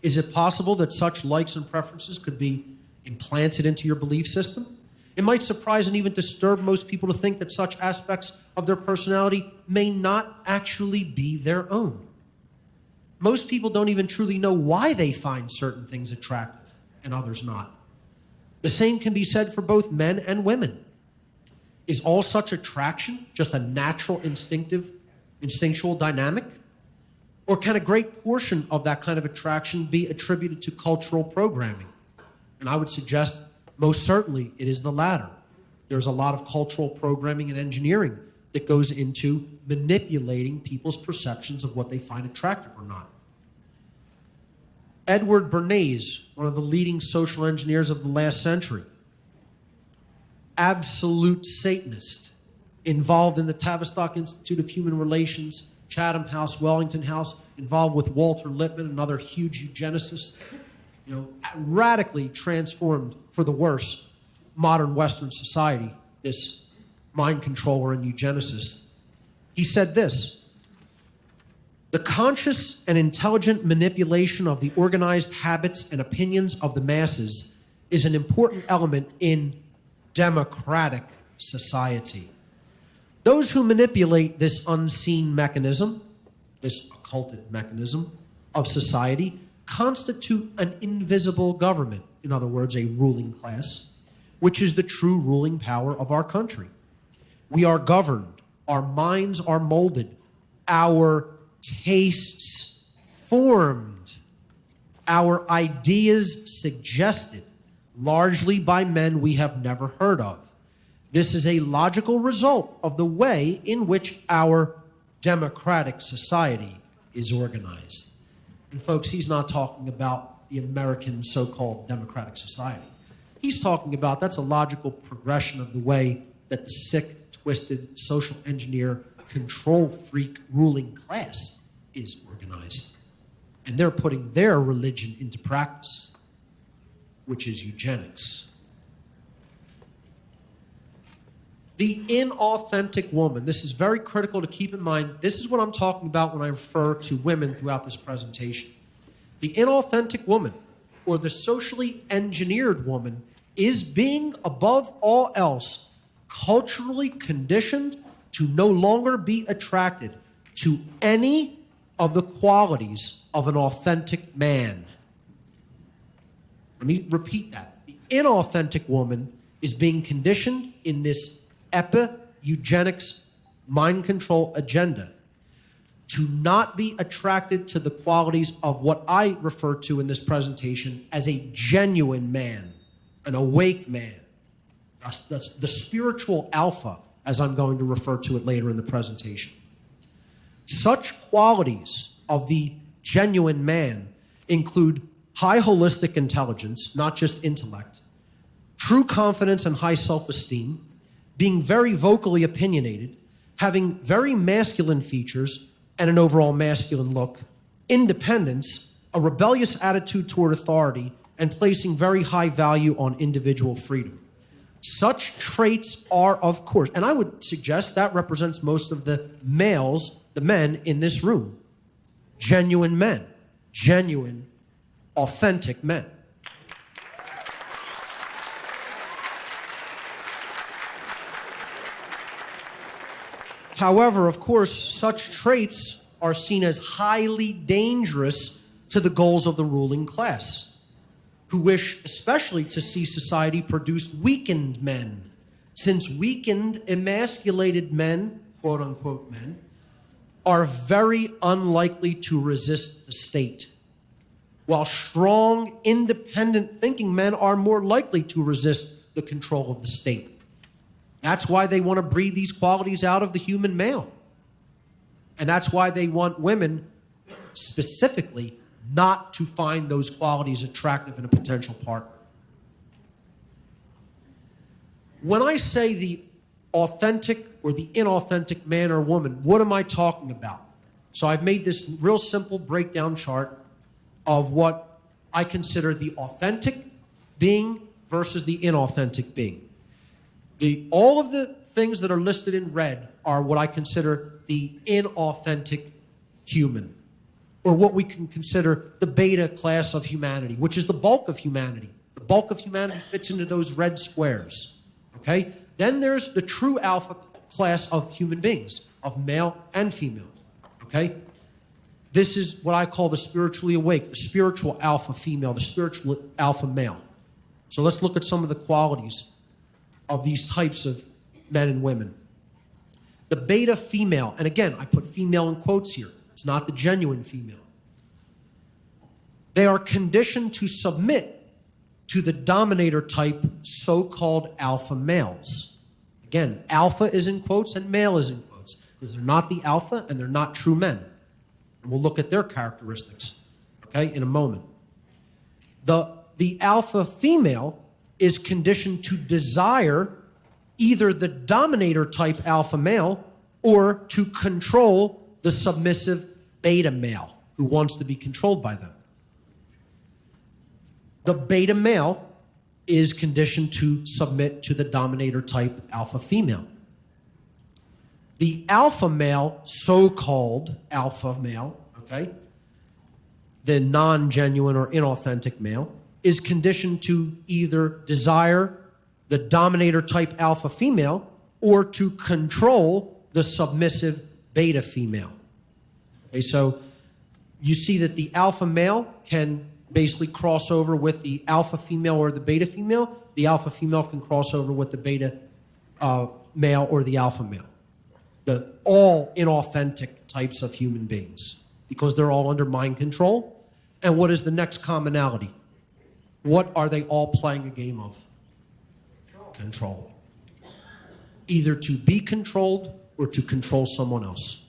Is it possible that such likes and preferences could be implanted into your belief system? It might surprise and even disturb most people to think that such aspects of their personality may not actually be their own. Most people don't even truly know why they find certain things attractive and others not. The same can be said for both men and women. Is all such attraction just a natural instinctual dynamic? Or can a great portion of that kind of attraction be attributed to cultural programming? And I would suggest most certainly it is the latter. There's a lot of cultural programming and engineering that goes into manipulating people's perceptions of what they find attractive or not. Edward Bernays, one of the leading social engineers of the last century, absolute Satanist, involved in the Tavistock Institute of Human Relations, Chatham House, Wellington House, involved with Walter Lippmann, another huge eugenicist. radically transformed for the worse modern Western society, this mind controller and eugenicist. He said this: the conscious and intelligent manipulation of the organized habits and opinions of the masses is an important element in democratic society. Those who manipulate this unseen mechanism, this occulted mechanism of society, constitute an invisible government, in other words, a ruling class, which is the true ruling power of our country. We are governed, our minds are molded, our tastes formed, our ideas suggested, largely by men we have never heard of. This is a logical result of the way in which our democratic society is organized. And folks, he's not talking about the American so-called democratic society. He's talking about that's a logical progression of the way that the sick, twisted, social engineer, control freak ruling class is organized. And they're putting their religion into practice, which is eugenics. The inauthentic woman, this is very critical to keep in mind. This is what I'm talking about when I refer to women throughout this presentation. The inauthentic woman, or the socially engineered woman, is being, above all else, culturally conditioned to no longer be attracted to any of the qualities of an authentic man. Let me repeat that. The inauthentic woman is being conditioned in this eugenics mind control agenda to not be attracted to the qualities of what I refer to in this presentation as a genuine man, an awake man. That's the spiritual alpha, as I'm going to refer to it later in the presentation. Such qualities of the genuine man include high holistic intelligence, not just intellect, true confidence and high self-esteem, being very vocally opinionated, having very masculine features and an overall masculine look, independence, a rebellious attitude toward authority, and placing very high value on individual freedom. Such traits are, of course, and I would suggest that represents most of the males, the men in this room. Genuine men, genuine, authentic men. However, of course, such traits are seen as highly dangerous to the goals of the ruling class, who wish especially to see society produce weakened men, since weakened, emasculated men, quote-unquote men, are very unlikely to resist the state, while strong, independent thinking men are more likely to resist the control of the state. That's why they want to breed these qualities out of the human male. And that's why they want women specifically not to find those qualities attractive in a potential partner. When I say the authentic or the inauthentic man or woman, what am I talking about? So I've made this real simple breakdown chart of what I consider the authentic being versus the inauthentic being. All of the things that are listed in red are what I consider the inauthentic human, or what we can consider the beta class of humanity, which is the bulk of humanity. The bulk of humanity fits into those red squares, okay? Then there's the true alpha class of human beings, of male and female, okay? This is what I call the spiritually awake, the spiritual alpha female, the spiritual alpha male. So let's look at some of the qualities of these types of men and women. The beta female, and again, I put female in quotes here. It's not the genuine female. They are conditioned to submit to the dominator type so-called alpha males. Again, alpha is in quotes and male is in quotes, because they're not the alpha and they're not true men. And we'll look at their characteristics, okay, in a moment. The alpha female is conditioned to desire either the dominator type alpha male or to control the submissive beta male who wants to be controlled by them. The beta male is conditioned to submit to the dominator type alpha female. The alpha male, so-called alpha male, okay, the non-genuine or inauthentic male, is conditioned to either desire the dominator type alpha female or to control the submissive beta female. Okay, so you see that the alpha male can basically cross over with the alpha female or the beta female. The alpha female can cross over with the beta male or the alpha male. All inauthentic types of human beings, because they're all under mind control. And what is the next commonality? What are they all playing a game of? Control. Either to be controlled or to control someone else.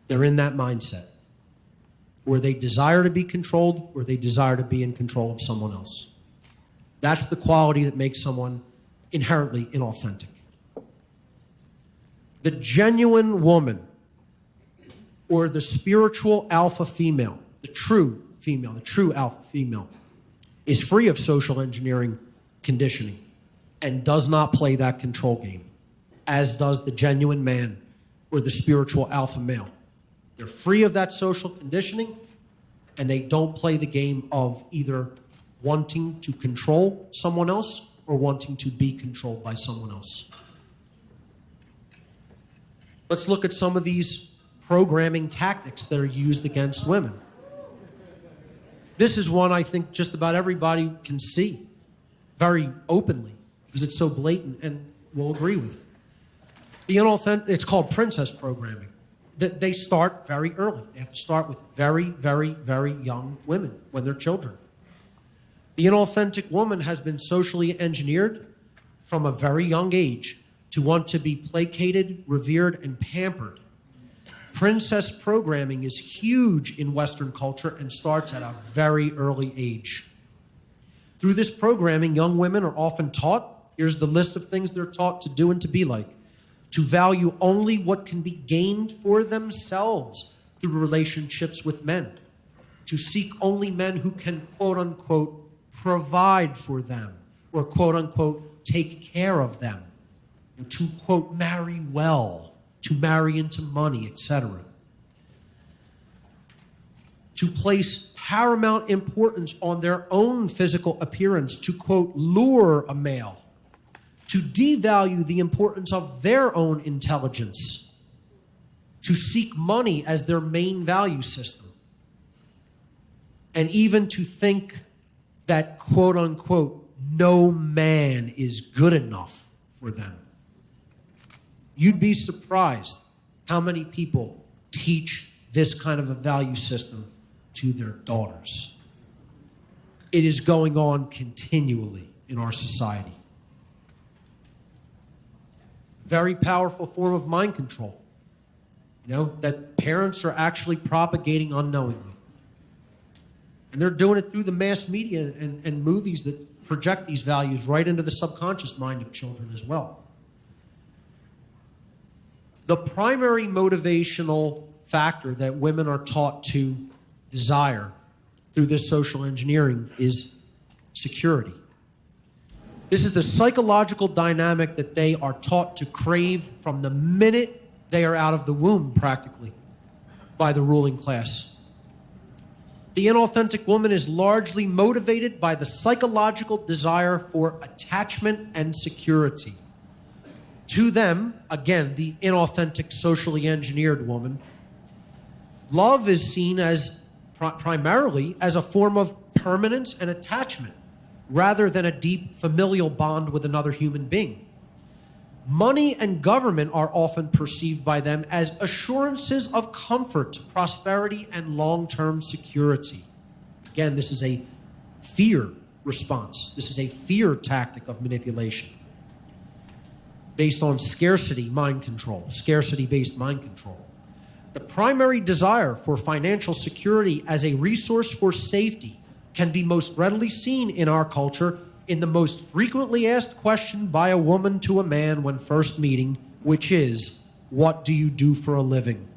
They're in that mindset where they desire to be controlled or they desire to be in control of someone else. That's the quality that makes someone inherently inauthentic. The genuine woman or the spiritual alpha female, the true female, the true alpha female, is free of social engineering conditioning and does not play that control game, as does the genuine man or the spiritual alpha male. They're free of that social conditioning, and they don't play the game of either wanting to control someone else or wanting to be controlled by someone else. Let's look at some of these programming tactics that are used against women. This is one I think just about everybody can see very openly because it's so blatant and will agree with. It's called princess programming. That they start very early. They have to start with very, very, very young women when they're children. The inauthentic woman has been socially engineered from a very young age to want to be placated, revered, and pampered. Princess programming is huge in Western culture and starts at a very early age. Through this programming, young women are often taught, here's the list of things they're taught to do and to be like: to value only what can be gained for themselves through relationships with men, to seek only men who can, quote unquote, provide for them, or quote unquote, take care of them, to, quote, marry well, to marry into money, etc. To place paramount importance on their own physical appearance, to, quote, lure a male, to devalue the importance of their own intelligence, to seek money as their main value system, and even to think that, quote unquote, no man is good enough for them. You'd be surprised how many people teach this kind of a value system to their daughters. It is going on continually in our society. Very powerful form of mind control, that parents are actually propagating unknowingly. And they're doing it through the mass media and movies that project these values right into the subconscious mind of children as well. The primary motivational factor that women are taught to desire through this social engineering is security. This is the psychological dynamic that they are taught to crave from the minute they are out of the womb, practically, by the ruling class. The inauthentic woman is largely motivated by the psychological desire for attachment and security. To them, again, the inauthentic, socially engineered woman, love is seen as primarily as a form of permanence and attachment, rather than a deep familial bond with another human being. Money and government are often perceived by them as assurances of comfort, prosperity, and long-term security. Again, this is a fear response. This is a fear tactic of manipulation based on scarcity mind control, scarcity-based mind control. The primary desire for financial security as a resource for safety can be most readily seen in our culture in the most frequently asked question by a woman to a man when first meeting, which is, what do you do for a living?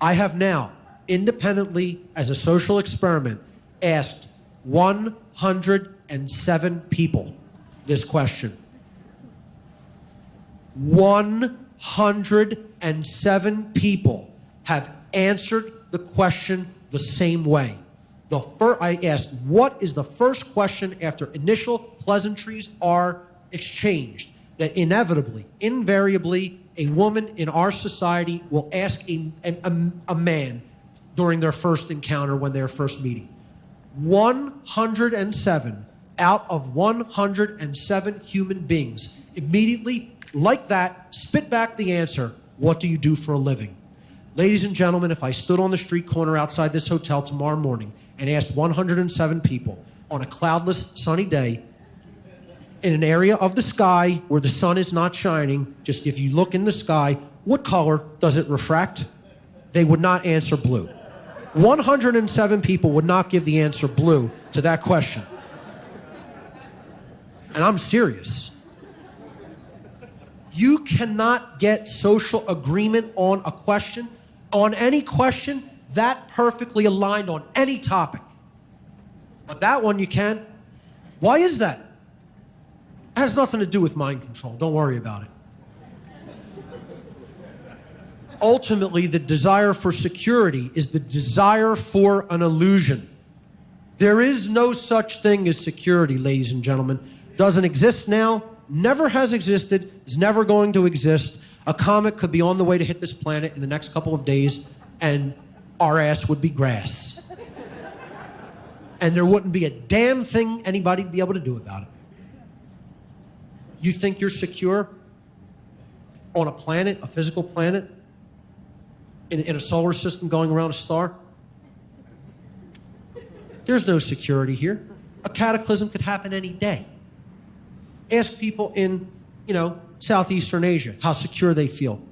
I have now, independently as a social experiment, asked 100 107 people this question. 107 people have answered the question the same way. I asked, what is the first question after initial pleasantries are exchanged? That inevitably, invariably, a woman in our society will ask a man during their first encounter when they're first meeting. 107 out of 107 human beings immediately, like that, spit back the answer, what do you do for a living? Ladies and gentlemen, if I stood on the street corner outside this hotel tomorrow morning and asked 107 people on a cloudless, sunny day, in an area of the sky where the sun is not shining, just if you look in the sky, what color does it refract? They would not answer blue. 107 people would not give the answer blue to that question. And I'm serious. You cannot get social agreement on a question, on any question, that perfectly aligned on any topic. But that one you can. Why is that? It has nothing to do with mind control. Don't worry about it. Ultimately, the desire for security is the desire for an illusion. There is no such thing as security, ladies and gentlemen. Doesn't exist now, never has existed, is never going to exist. A comet could be on the way to hit this planet in the next couple of days, and our ass would be grass. And there wouldn't be a damn thing anybody would be able to do about it. You think you're secure on a planet, a physical planet, in a solar system going around a star? There's no security here. A cataclysm could happen any day. Ask people in, Southeastern Asia how secure they feel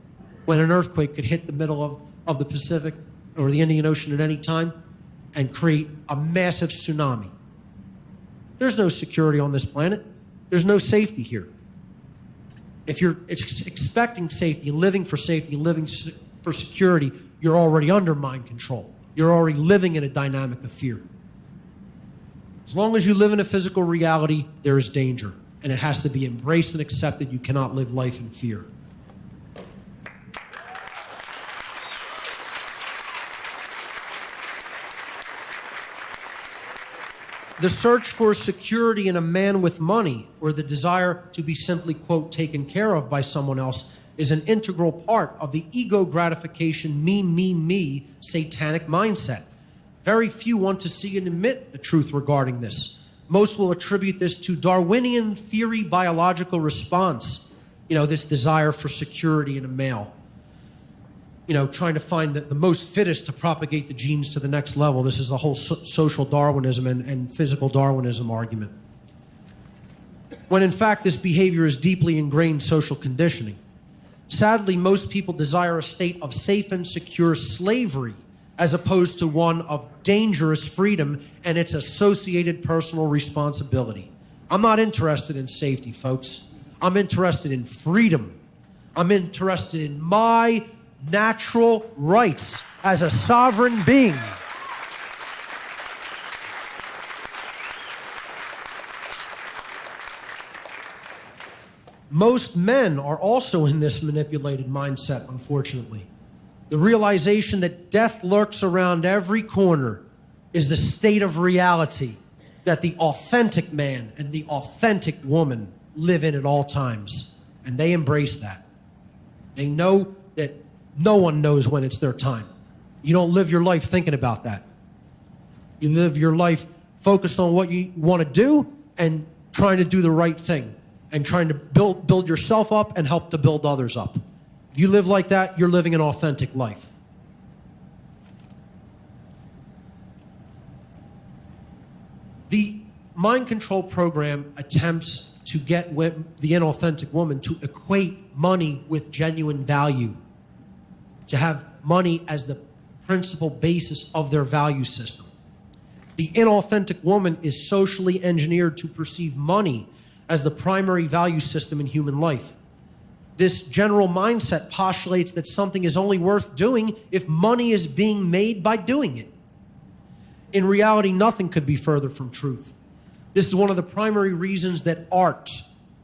when an earthquake could hit the middle of the Pacific or the Indian Ocean at any time and create a massive tsunami. There's no security on this planet. There's no safety here. If you're expecting safety and living for safety and living for security, you're already under mind control. You're already living in a dynamic of fear. As long as you live in a physical reality, there is danger. And it has to be embraced and accepted. You cannot live life in fear. The search for security in a man with money, or the desire to be simply, quote, taken care of by someone else, is an integral part of the ego gratification, me, satanic mindset. Very few want to see and admit the truth regarding this. Most will attribute this to Darwinian theory biological response, this desire for security in a male. Trying to find the most fittest to propagate the genes to the next level. This is the whole social Darwinism and physical Darwinism argument. When in fact this behavior is deeply ingrained social conditioning. Sadly, most people desire a state of safe and secure slavery as opposed to one of dangerous freedom and its associated personal responsibility. I'm not interested in safety, folks. I'm interested in freedom. I'm interested in my natural rights as a sovereign being. Most men are also in this manipulated mindset, unfortunately. The realization that death lurks around every corner is the state of reality that the authentic man and the authentic woman live in at all times. And they embrace that. They know that no one knows when it's their time. You don't live your life thinking about that. You live your life focused on what you want to do and trying to do the right thing and trying to build yourself up and help to build others up. If you live like that, you're living an authentic life. The mind control program attempts to get the inauthentic woman to equate money with genuine value, to have money as the principal basis of their value system. The inauthentic woman is socially engineered to perceive money as the primary value system in human life. This general mindset postulates that something is only worth doing if money is being made by doing it. In reality, nothing could be further from truth. This is one of the primary reasons that art,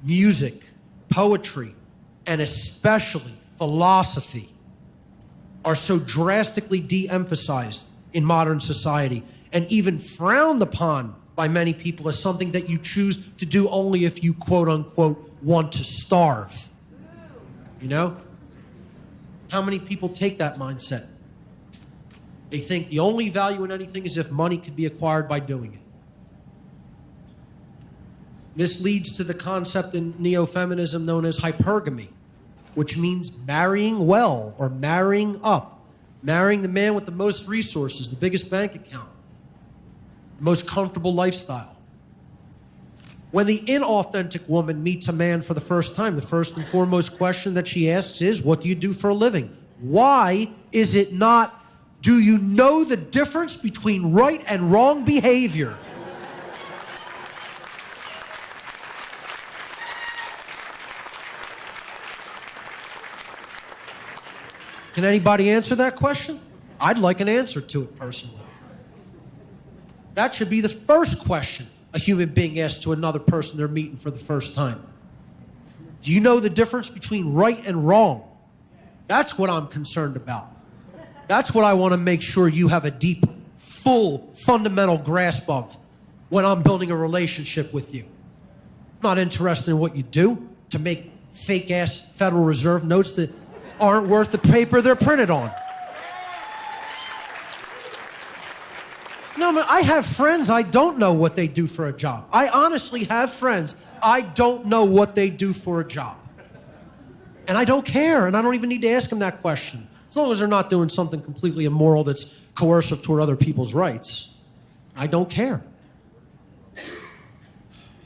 music, poetry, and especially philosophy are so drastically de-emphasized in modern society and even frowned upon by many people as something that you choose to do only if you, quote unquote, want to starve. You know? How many people take that mindset? They think the only value in anything is if money could be acquired by doing it. This leads to the concept in neo-feminism known as hypergamy, which means marrying well or marrying up. Marrying the man with the most resources, the biggest bank account, the most comfortable lifestyle. When the inauthentic woman meets a man for the first time, the first and foremost question that she asks is, what do you do for a living? Why is it not, do you know the difference between right and wrong behavior? Can anybody answer that question? I'd like an answer to it personally. That should be the first question a human being asks to another person they're meeting for the first time. Do you know the difference between right and wrong? That's what I'm concerned about. That's what I want to make sure you have a deep, full, fundamental grasp of when I'm building a relationship with you. I'm not interested in what you do to make fake-ass Federal Reserve notes that aren't worth the paper they're printed on. No, man, I have friends, I don't know what they do for a job. I honestly have friends, I don't know what they do for a job. And I don't care, and I don't even need to ask them that question. As long as they're not doing something completely immoral that's coercive toward other people's rights. I don't care.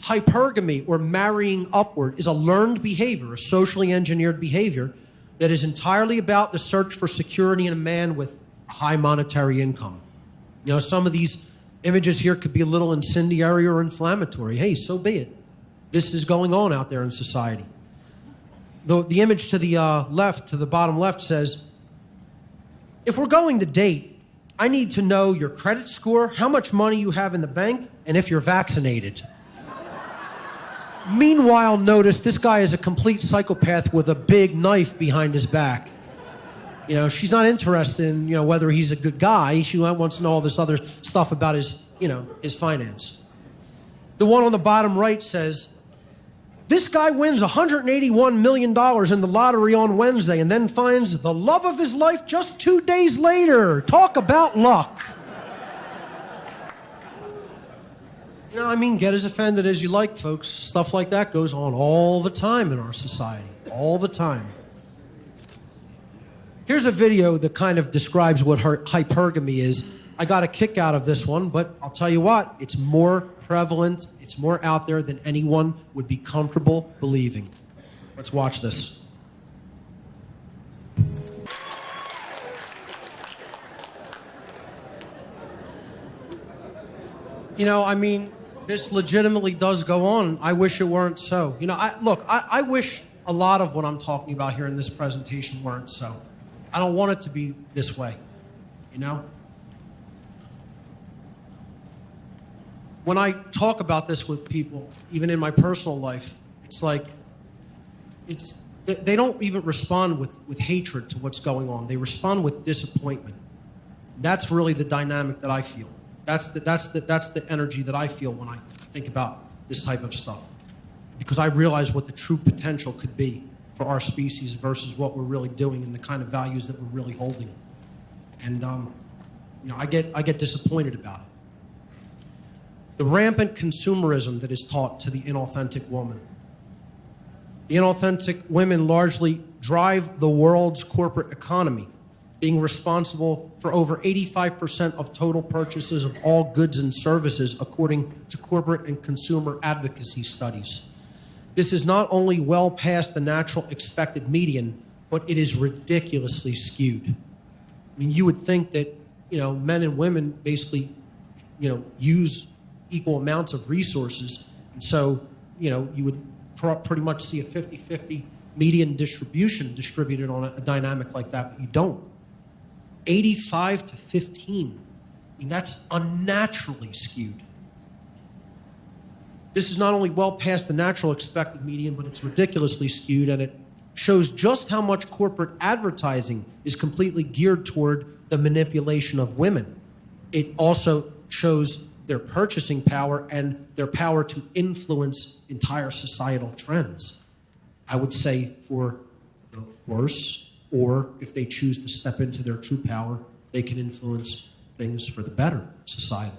Hypergamy, or marrying upward, is a learned behavior, a socially engineered behavior that is entirely about the search for security in a man with high monetary income. You know, some of these images here could be a little incendiary or inflammatory. Hey, so be it. This is going on out there in society. The image to the left, to the bottom left, says, if we're going to date, I need to know your credit score, how much money you have in the bank, and if you're vaccinated. Meanwhile, notice this guy is a complete psychopath with a big knife behind his back. You know, she's not interested in, you know, whether he's a good guy. She wants to know all this other stuff about his, you know, his finance. The one on the bottom right says, this guy wins $181 million in the lottery on Wednesday and then finds the love of his life just 2 days later. Talk about luck. You know, I mean, get as offended as you like, folks. Stuff like that goes on all the time in our society. All the time. Here's a video that kind of describes what hypergamy is. I got a kick out of this one, but I'll tell you what, it's more prevalent, it's more out there than anyone would be comfortable believing. Let's watch this. You know, I mean, this legitimately does go on. I wish it weren't so. You know, I wish a lot of what I'm talking about here in this presentation weren't so. I don't want it to be this way, you know? When I talk about this with people, even in my personal life, it's like, they don't even respond with hatred to what's going on. They respond with disappointment. That's really the dynamic that I feel. That's the energy that I feel when I think about this type of stuff. Because I realize what the true potential could be for our species versus what we're really doing and the kind of values that we're really holding. And you know, I get disappointed about it. The rampant consumerism that is taught to the inauthentic woman. The inauthentic women largely drive the world's corporate economy, being responsible for over 85% of total purchases of all goods and services, according to corporate and consumer advocacy studies. This is not only well past the natural expected median, but it is ridiculously skewed. I mean, you would think that, you know, men and women basically, you know, use equal amounts of resources. And so, you know, you would pretty much see a 50-50 median distribution distributed on a dynamic like that, but you don't. 85 to 15. I mean, that's unnaturally skewed. This is not only well past the natural expected median, but it's ridiculously skewed, and it shows just how much corporate advertising is completely geared toward the manipulation of women. It also shows their purchasing power and their power to influence entire societal trends. I would say for the worse, or if they choose to step into their true power, they can influence things for the better societally.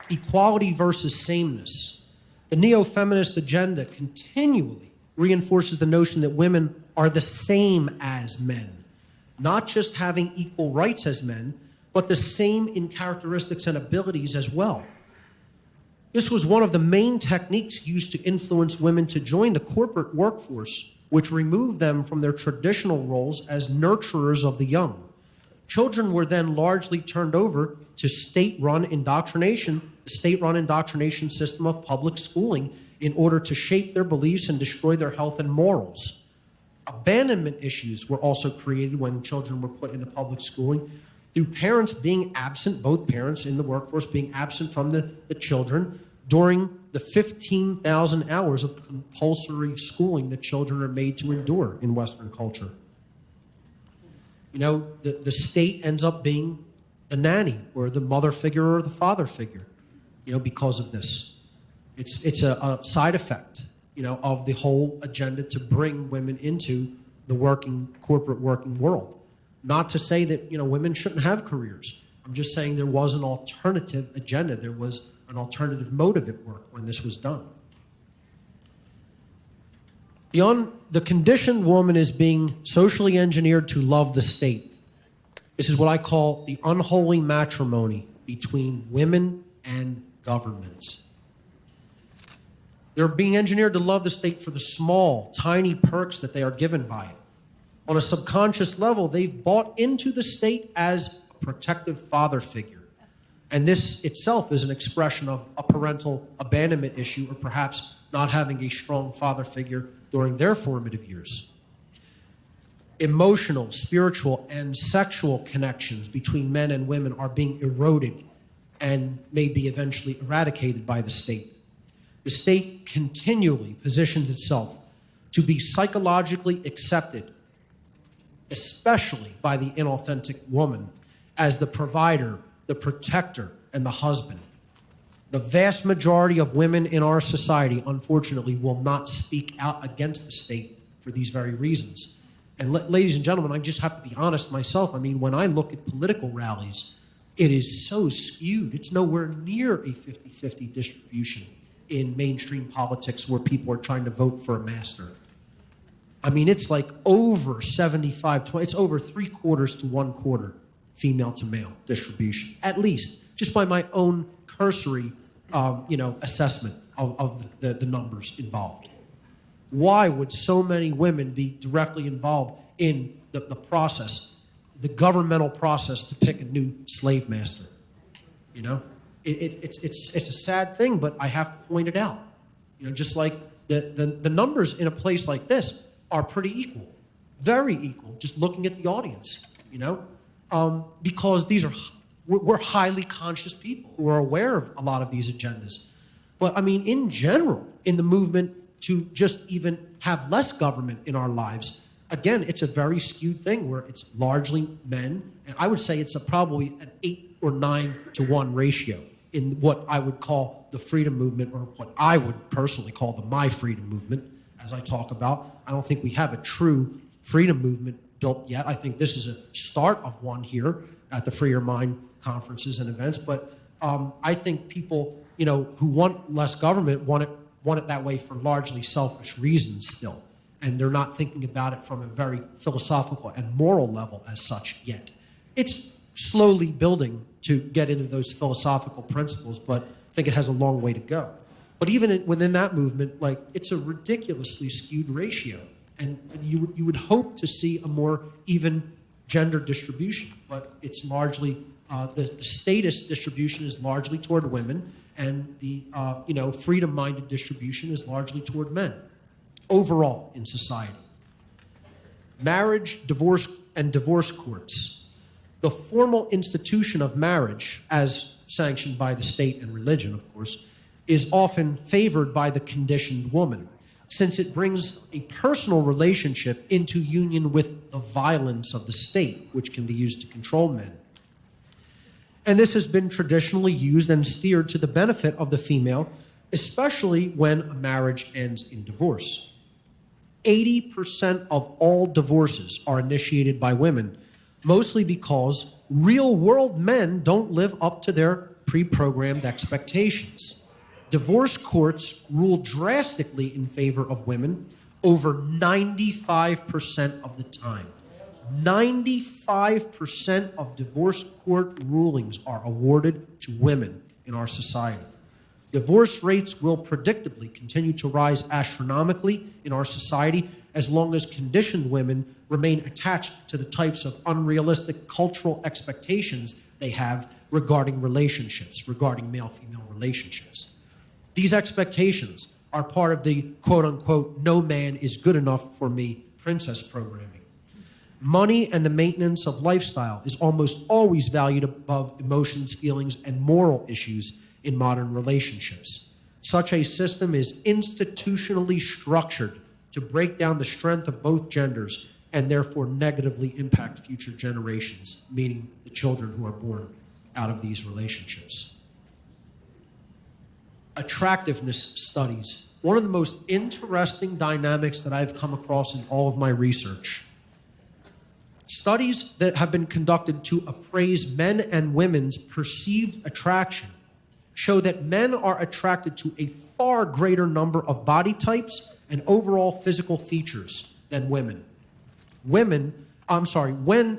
Equality versus sameness. The neo-feminist agenda continually reinforces the notion that women are the same as men, not just having equal rights as men, but the same in characteristics and abilities as well. This was one of the main techniques used to influence women to join the corporate workforce, which removed them from their traditional roles as nurturers of the young. Children were then largely turned over to state-run indoctrination, the state-run indoctrination system of public schooling, in order to shape their beliefs and destroy their health and morals. Abandonment issues were also created when children were put into public schooling through parents being absent, both parents in the workforce being absent from the children during the 15,000 hours of compulsory schooling that children are made to endure in Western culture. You know, the state ends up being the nanny or the mother figure or the father figure, you know, because of this. It's a side effect, you know, of the whole agenda to bring women into the corporate working world. Not to say that, you know, women shouldn't have careers. I'm just saying there was an alternative agenda. There was an alternative motive at work when this was done. The conditioned woman is being socially engineered to love the state. This is what I call the unholy matrimony between women and government. They're being engineered to love the state for the small, tiny perks that they are given by it. On a subconscious level, they've bought into the state as a protective father figure. And this itself is an expression of a parental abandonment issue, or perhaps not having a strong father figure during their formative years. Emotional, spiritual, and sexual connections between men and women are being eroded and may be eventually eradicated by the state. The state continually positions itself to be psychologically accepted, especially by the inauthentic woman, as the provider, the protector, and the husband. The vast majority of women in our society, unfortunately, will not speak out against the state for these very reasons. And ladies and gentlemen, I just have to be honest myself. I mean, when I look at political rallies, it is so skewed. It's nowhere near a 50-50 distribution in mainstream politics where people are trying to vote for a master. I mean, it's like over 75-20. It's over 3/4 to 1/4 female to male distribution, at least, just by my own cursory, assessment of the numbers involved. Why would so many women be directly involved in the process, the governmental process to pick a new slave master? You know, it's a sad thing, but I have to point it out. You know, just like the numbers in a place like this are pretty equal, very equal. Just looking at the audience, you know, because we're highly conscious people who are aware of a lot of these agendas. But I mean, in general, in the movement to just even have less government in our lives, again, it's a very skewed thing where it's largely men, and I would say it's probably an 8 or 9 to 1 ratio in what I would call the freedom movement, or what I would personally call the My Freedom movement, as I talk about. I don't think we have a true freedom movement built yet. I think this is a start of one here at the Free Your Mind conferences and events, but I think people, you know, who want less government want it that way for largely selfish reasons still, and they're not thinking about it from a very philosophical and moral level as such yet. It's slowly building to get into those philosophical principles, but I think it has a long way to go. But even within that movement, like, it's a ridiculously skewed ratio, and you would hope to see a more even gender distribution, but it's largely the status distribution is largely toward women, and the freedom-minded distribution is largely toward men overall in society. Marriage, divorce, and divorce courts. The formal institution of marriage, as sanctioned by the state and religion, of course, is often favored by the conditioned woman, since it brings a personal relationship into union with the violence of the state, which can be used to control men. And this has been traditionally used and steered to the benefit of the female, especially when a marriage ends in divorce. 80% of all divorces are initiated by women, mostly because real-world men don't live up to their pre-programmed expectations. Divorce courts rule drastically in favor of women over 95% of the time. 95% of divorce court rulings are awarded to women in our society. Divorce rates will predictably continue to rise astronomically in our society as long as conditioned women remain attached to the types of unrealistic cultural expectations they have regarding relationships, regarding male-female relationships. These expectations are part of the quote-unquote "no man is good enough for me" princess programming. Money and the maintenance of lifestyle is almost always valued above emotions, feelings, and moral issues in modern relationships. Such a system is institutionally structured to break down the strength of both genders and therefore negatively impact future generations, meaning the children who are born out of these relationships. Attractiveness studies. One of the most interesting dynamics that I've come across in all of my research. Studies that have been conducted to appraise men and women's perceived attraction show that men are attracted to a far greater number of body types and overall physical features than women. When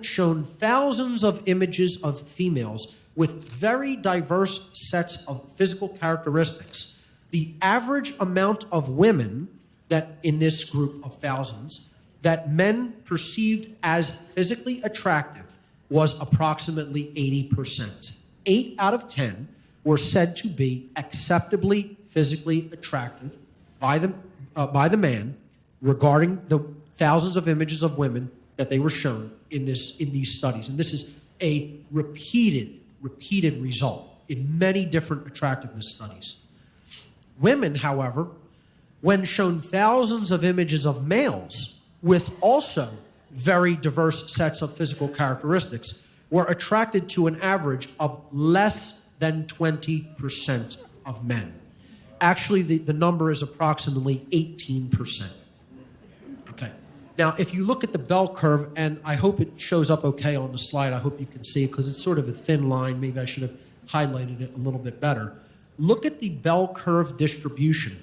shown thousands of images of females with very diverse sets of physical characteristics, the average amount of women that in this group of thousands that men perceived as physically attractive was approximately 80%. 8 out of 10 were said to be acceptably physically attractive by the man regarding the thousands of images of women that they were shown in these studies. And this is a repeated result in many different attractiveness studies. Women, however, when shown thousands of images of males with also very diverse sets of physical characteristics, were attracted to an average of less than 20% of men. Actually, the number is approximately 18%. Okay. Now, if you look at the bell curve, and I hope it shows up okay on the slide, I hope you can see it because it's sort of a thin line. Maybe I should have highlighted it a little bit better. Look at the bell curve distribution.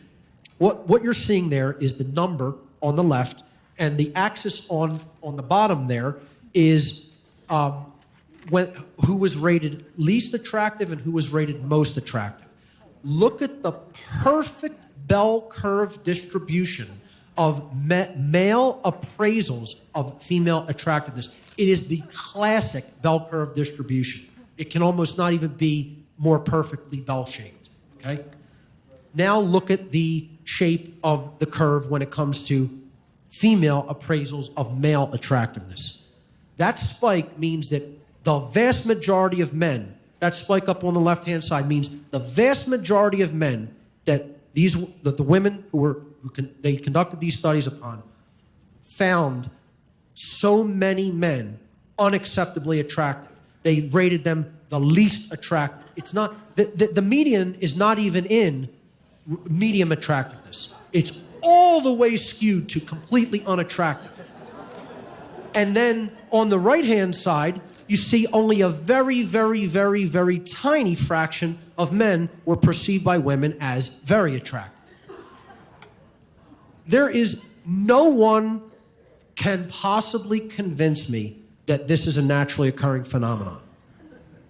What you're seeing there is the number on the left, and the axis on the bottom there is who was rated least attractive and who was rated most attractive. Look at the perfect bell curve distribution of male appraisals of female attractiveness. It is the classic bell curve distribution. It can almost not even be more perfectly bell-shaped, okay? Now look at the shape of the curve when it comes to female appraisals of male attractiveness. That spike means that the vast majority of men, that spike up on the left-hand side means the vast majority of men that the women they conducted these studies upon found so many men unacceptably attractive. They rated them the least attractive. It's not the median is not even in medium attractiveness. It's all the way skewed to completely unattractive. And then on the right-hand side, you see only a very, very, very, very tiny fraction of men were perceived by women as very attractive. There is no one can possibly convince me that this is a naturally occurring phenomenon.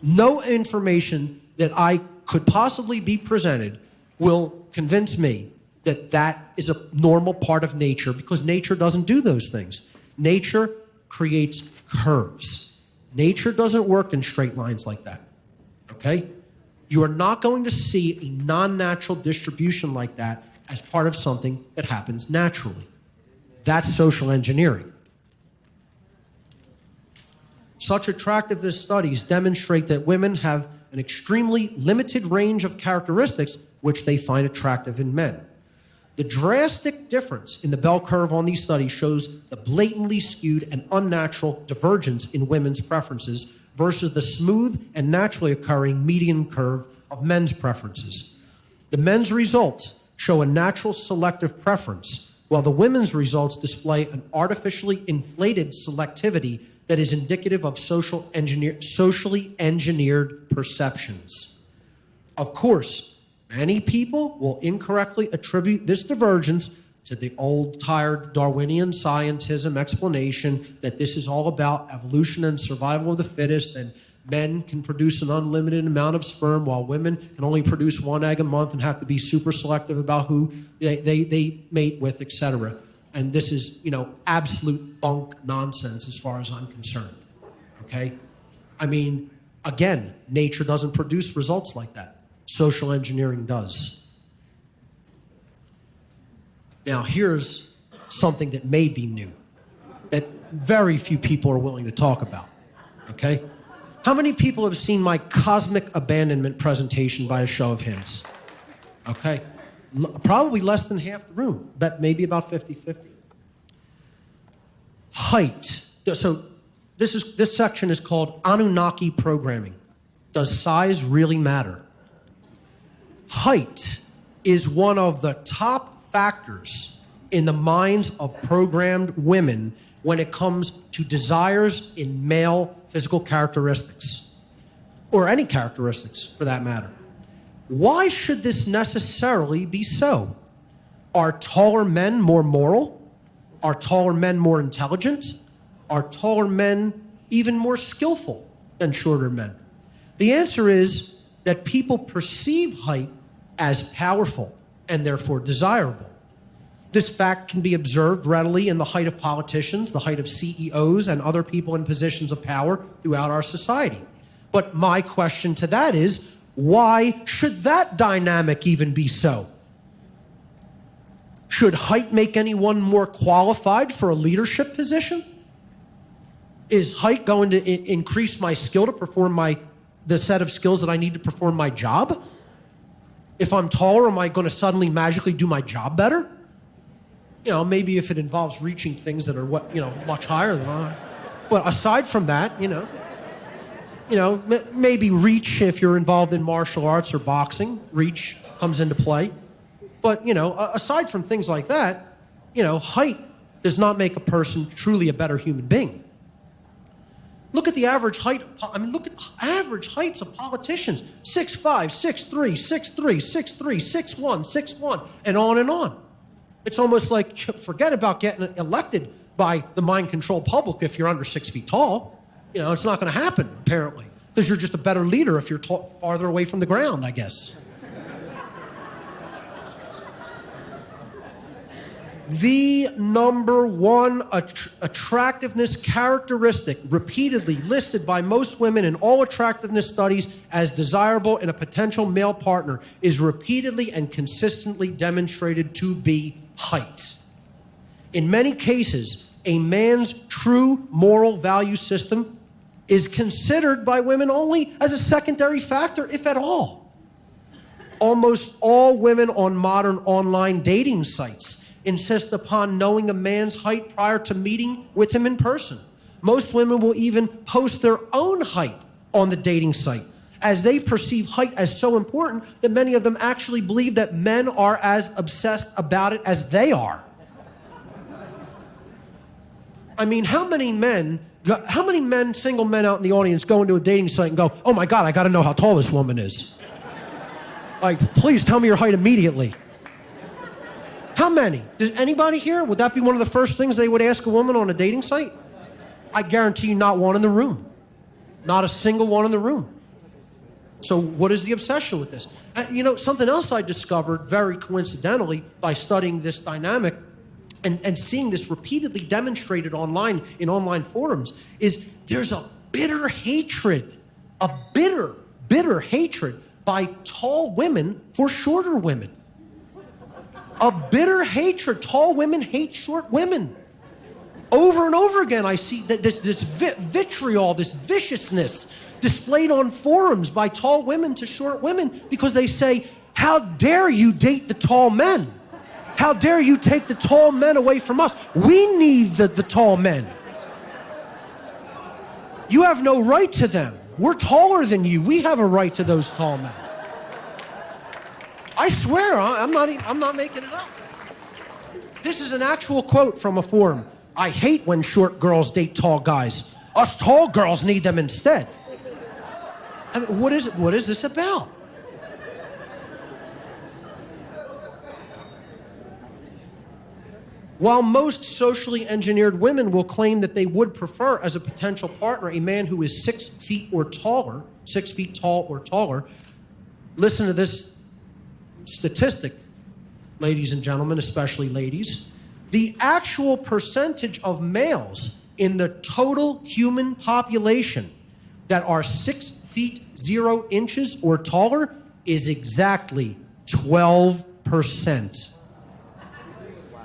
No information that I could possibly be presented will convince me that that is a normal part of nature, because nature doesn't do those things. Nature creates curves. Nature doesn't work in straight lines like that, okay? You are not going to see a non-natural distribution like that as part of something that happens naturally. That's social engineering. such attractiveness studies demonstrate that women have an extremely limited range of characteristics which they find attractive in men. The drastic difference in the bell curve on these studies shows the blatantly skewed and unnatural divergence in women's preferences versus the smooth and naturally occurring median curve of men's preferences. The men's results show a natural selective preference, while the women's results display an artificially inflated selectivity that is indicative of socially engineered perceptions. Of course, many people will incorrectly attribute this divergence to the old, tired Darwinian scientism explanation that this is all about evolution and survival of the fittest, and men can produce an unlimited amount of sperm while women can only produce 1 egg a month and have to be super selective about who they mate with, etc. And this is, absolute bunk nonsense as far as I'm concerned, okay? I mean, again, nature doesn't produce results like that. Social engineering does. Now, here's something that may be new, that very few people are willing to talk about, okay? How many people have seen my cosmic abandonment presentation by a show of hands? Okay. Probably less than half the room, but maybe about 50-50. Height. So this section is called Anunnaki programming. Does size really matter? Height is one of the top factors in the minds of programmed women when it comes to desires in male physical characteristics, or any characteristics for that matter. Why should this necessarily be so? Are taller men more moral? Are taller men more intelligent? Are taller men even more skillful than shorter men? The answer is that people perceive height as powerful and therefore desirable. This fact can be observed readily in the height of politicians, the height of CEOs, and other people in positions of power throughout our society. But my question to that is, why should that dynamic even be so? Should height make anyone more qualified for a leadership position? Is height going to increase my skill to perform the set of skills that I need to perform my job? If I'm taller, am I going to suddenly magically do my job better? Maybe if it involves reaching things that are much higher than I. But aside from that, maybe reach, if you're involved in martial arts or boxing, reach comes into play. But, aside from things like that, height does not make a person truly a better human being. Look at the average height. Look at average heights of politicians. 6'5", 6'3", 6'3", 6'3", 6'1", 6'1", and on and on. It's almost like, forget about getting elected by the mind-controlled public if you're under 6 feet tall. It's not going to happen, apparently, because you're just a better leader if you're farther away from the ground, I guess. The number one attractiveness characteristic repeatedly listed by most women in all attractiveness studies as desirable in a potential male partner is repeatedly and consistently demonstrated to be height. In many cases, a man's true moral value system is considered by women only as a secondary factor, if at all. Almost all women on modern online dating sites insist upon knowing a man's height prior to meeting with him in person. Most women will even post their own height on the dating site, as they perceive height as so important that many of them actually believe that men are as obsessed about it as they are. I mean, how many single men out in the audience go into a dating site and go, oh my God, I gotta know how tall this woman is. Like, please tell me your height immediately. How many? Does anybody here? Would that be one of the first things they would ask a woman on a dating site? I guarantee you not one in the room. Not a single one in the room. So what is the obsession with this? Something else I discovered very coincidentally by studying this dynamic and seeing this repeatedly demonstrated online in online forums is there's a bitter hatred by tall women for shorter women. A bitter hatred. Tall women hate short women. Over and over again, I see that this vitriol, this viciousness displayed on forums by tall women to short women because they say, how dare you date the tall men? How dare you take the tall men away from us? We need the tall men. You have no right to them. We're taller than you. We have a right to those tall men. I swear, I'm not making it up. This is an actual quote from a forum. I hate when short girls date tall guys. Us tall girls need them instead. I mean, what is this about? While most socially engineered women will claim that they would prefer as a potential partner a man who is 6 feet or taller, 6 feet tall or taller, listen to this statistic, ladies and gentlemen, especially ladies. The actual percentage of males in the total human population that are 6 feet 0 inches or taller is exactly 12%.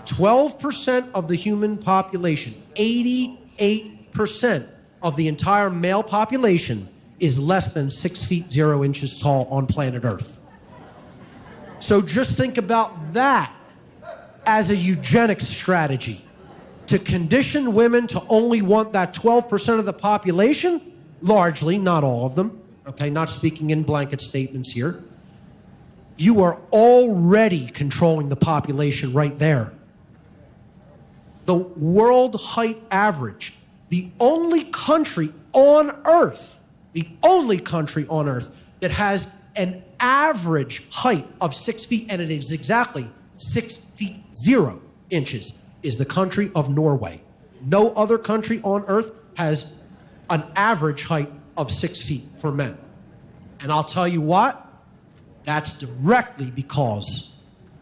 12% of the human population, 88% of the entire male population is less than 6 feet 0 inches tall on planet Earth. So just think about that as a eugenics strategy to condition women to only want that 12% of the population, largely, not all of them, okay, not speaking in blanket statements here. You are already controlling the population right there. The world height average, the only country on Earth that has an average height of 6 feet, and it is exactly 6 feet 0 inches, is the country of Norway. No other country on Earth has an average height of 6 feet for men. And I'll tell you what, that's directly because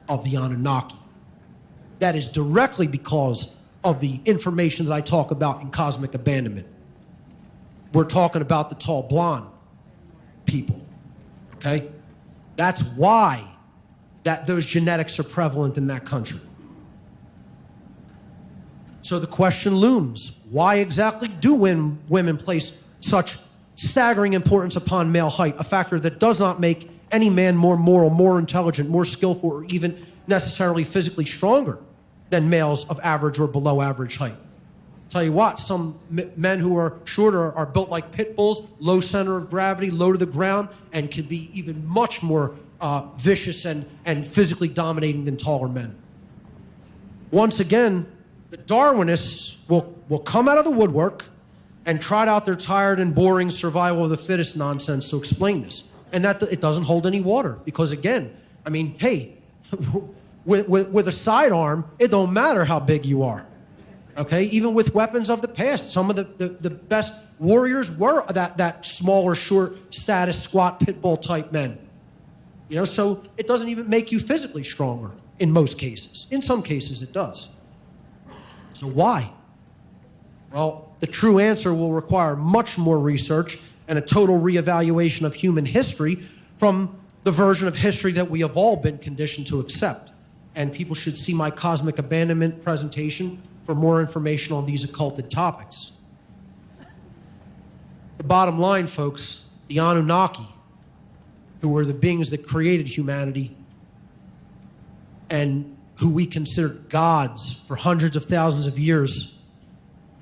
of the Anunnaki. That is directly because of the information that I talk about in Cosmic Abandonment. We're talking about the tall blonde people, okay? That's why those genetics are prevalent in that country. So the question looms, why exactly do women place such staggering importance upon male height, a factor that does not make any man more moral, more intelligent, more skillful, or even necessarily physically stronger than males of average or below average height? Tell you what, some men who are shorter are built like pit bulls, low center of gravity, low to the ground, and can be even much more vicious and physically dominating than taller men. Once again, the Darwinists will come out of the woodwork and trot out their tired and boring survival of the fittest nonsense to explain this. And that it doesn't hold any water because, again, I mean, hey, with a sidearm, it don't matter how big you are. Okay, even with weapons of the past, some of the best warriors were that smaller, short, status, squat, pit bull type men. You know, so it doesn't even make you physically stronger in most cases. In some cases, it does. So why? Well, the true answer will require much more research and a total reevaluation of human history from the version of history that we have all been conditioned to accept. And people should see my Cosmic Abandonment presentation for more information on these occulted topics. The bottom line, folks, the Anunnaki, who were the beings that created humanity and who we considered gods for hundreds of thousands of years,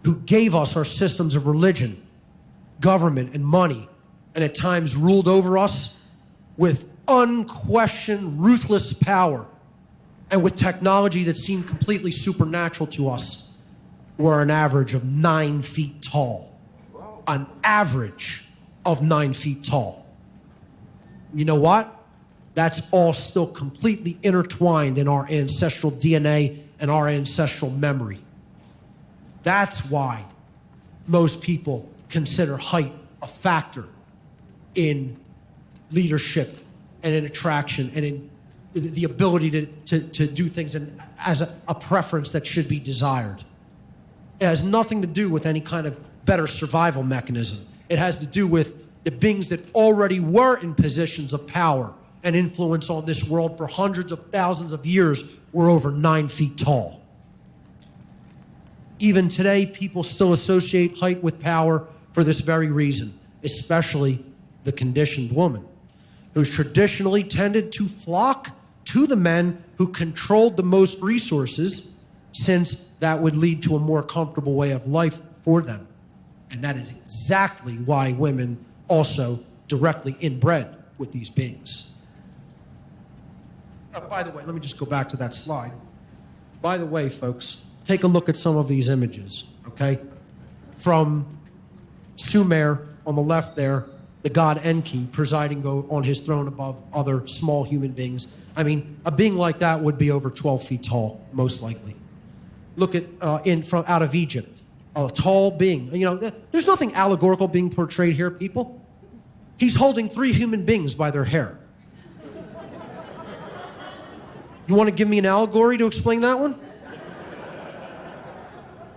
who gave us our systems of religion, government, and money, and at times ruled over us with unquestioned, ruthless power, and with technology that seemed completely supernatural to us, were an average of 9 feet tall. An average of 9 feet tall. You know what? That's all still completely intertwined in our ancestral DNA and our ancestral memory. That's why most people consider height a factor in leadership and in attraction and in the ability to do things as a preference that should be desired. It has nothing to do with any kind of better survival mechanism. It has to do with the beings that already were in positions of power and influence on this world for hundreds of thousands of years were over 9 feet tall. Even today, people still associate height with power for this very reason, especially the conditioned woman, who's traditionally tended to flock to the men who controlled the most resources, since that would lead to a more comfortable way of life for them. And that is exactly why women also directly inbred with these beings. By the way, let me just go back to that slide. By the way, folks, take a look at some of these images, okay? From Sumer on the left there, the god Enki presiding on his throne above other small human beings. I mean, a being like that would be over 12 feet tall, most likely. Look at out of Egypt, a tall being. You know, there's nothing allegorical being portrayed here, people. He's holding 3 human beings by their hair. You want to give me an allegory to explain that one?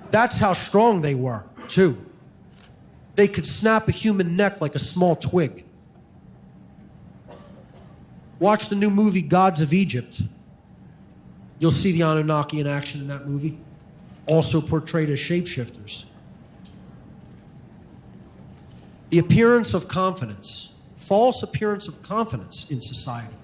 That's how strong they were, too. They could snap a human neck like a small twig. Watch the new movie, Gods of Egypt. You'll see the Anunnaki in action in that movie, also portrayed as shapeshifters. The appearance of confidence, false appearance of confidence in society.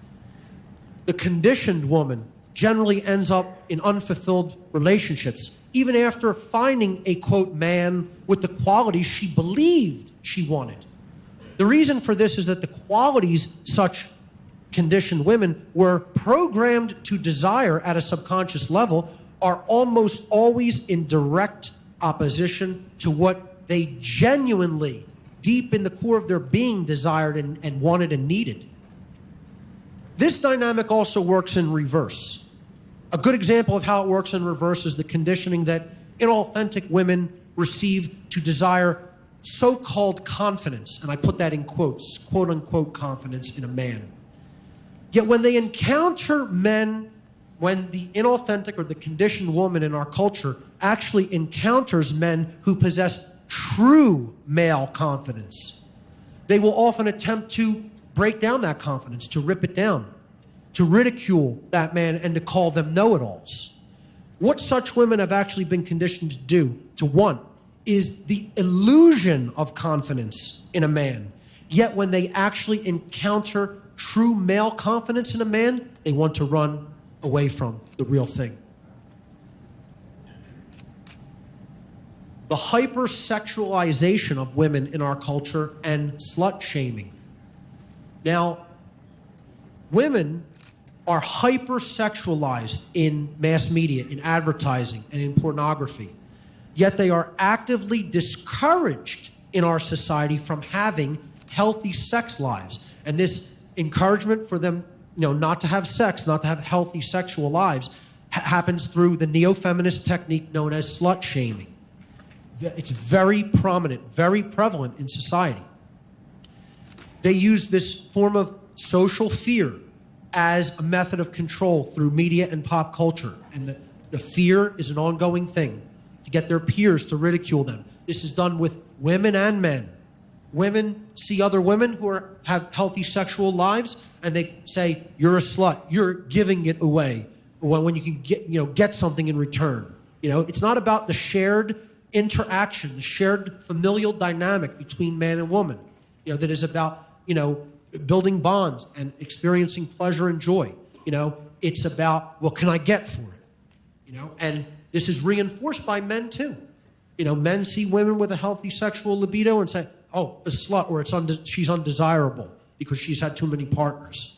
The conditioned woman generally ends up in unfulfilled relationships, even after finding a, quote, man with the qualities she believed she wanted. The reason for this is that the qualities such conditioned women were programmed to desire at a subconscious level are almost always in direct opposition to what they genuinely, deep in the core of their being, desired and wanted and needed. This dynamic also works in reverse. A good example of how it works in reverse is the conditioning that inauthentic women receive to desire so-called confidence, and I put that in quotes, quote-unquote confidence in a man. Yet when they encounter men, when the inauthentic or the conditioned woman in our culture actually encounters men who possess true male confidence, they will often attempt to break down that confidence, to rip it down, to ridicule that man, and to call them know-it-alls. What such women have actually been conditioned to do, to want, is the illusion of confidence in a man. Yet when they actually encounter true male confidence in a man, they want to run away from the real thing. The hypersexualization of women in our culture and slut shaming. Now, women are hypersexualized in mass media, in advertising, and in pornography. Yet they are actively discouraged in our society from having healthy sex lives. And this encouragement for them, not to have sex, not to have healthy sexual lives, happens through the neo-feminist technique known as slut shaming. It's very prominent, very prevalent in society. They use this form of social fear as a method of control through media and pop culture. And the fear is an ongoing thing to get their peers to ridicule them. This is done with women and men. Women see other women who have healthy sexual lives, and they say, "You're a slut. You're giving it away." When you can get something in return. It's not about the shared interaction, the shared familial dynamic between man and woman. That is about building bonds and experiencing pleasure and joy. It's about what can I get for it? And this is reinforced by men too. Men see women with a healthy sexual libido and say, "Oh, a slut," or she's undesirable because she's had too many partners.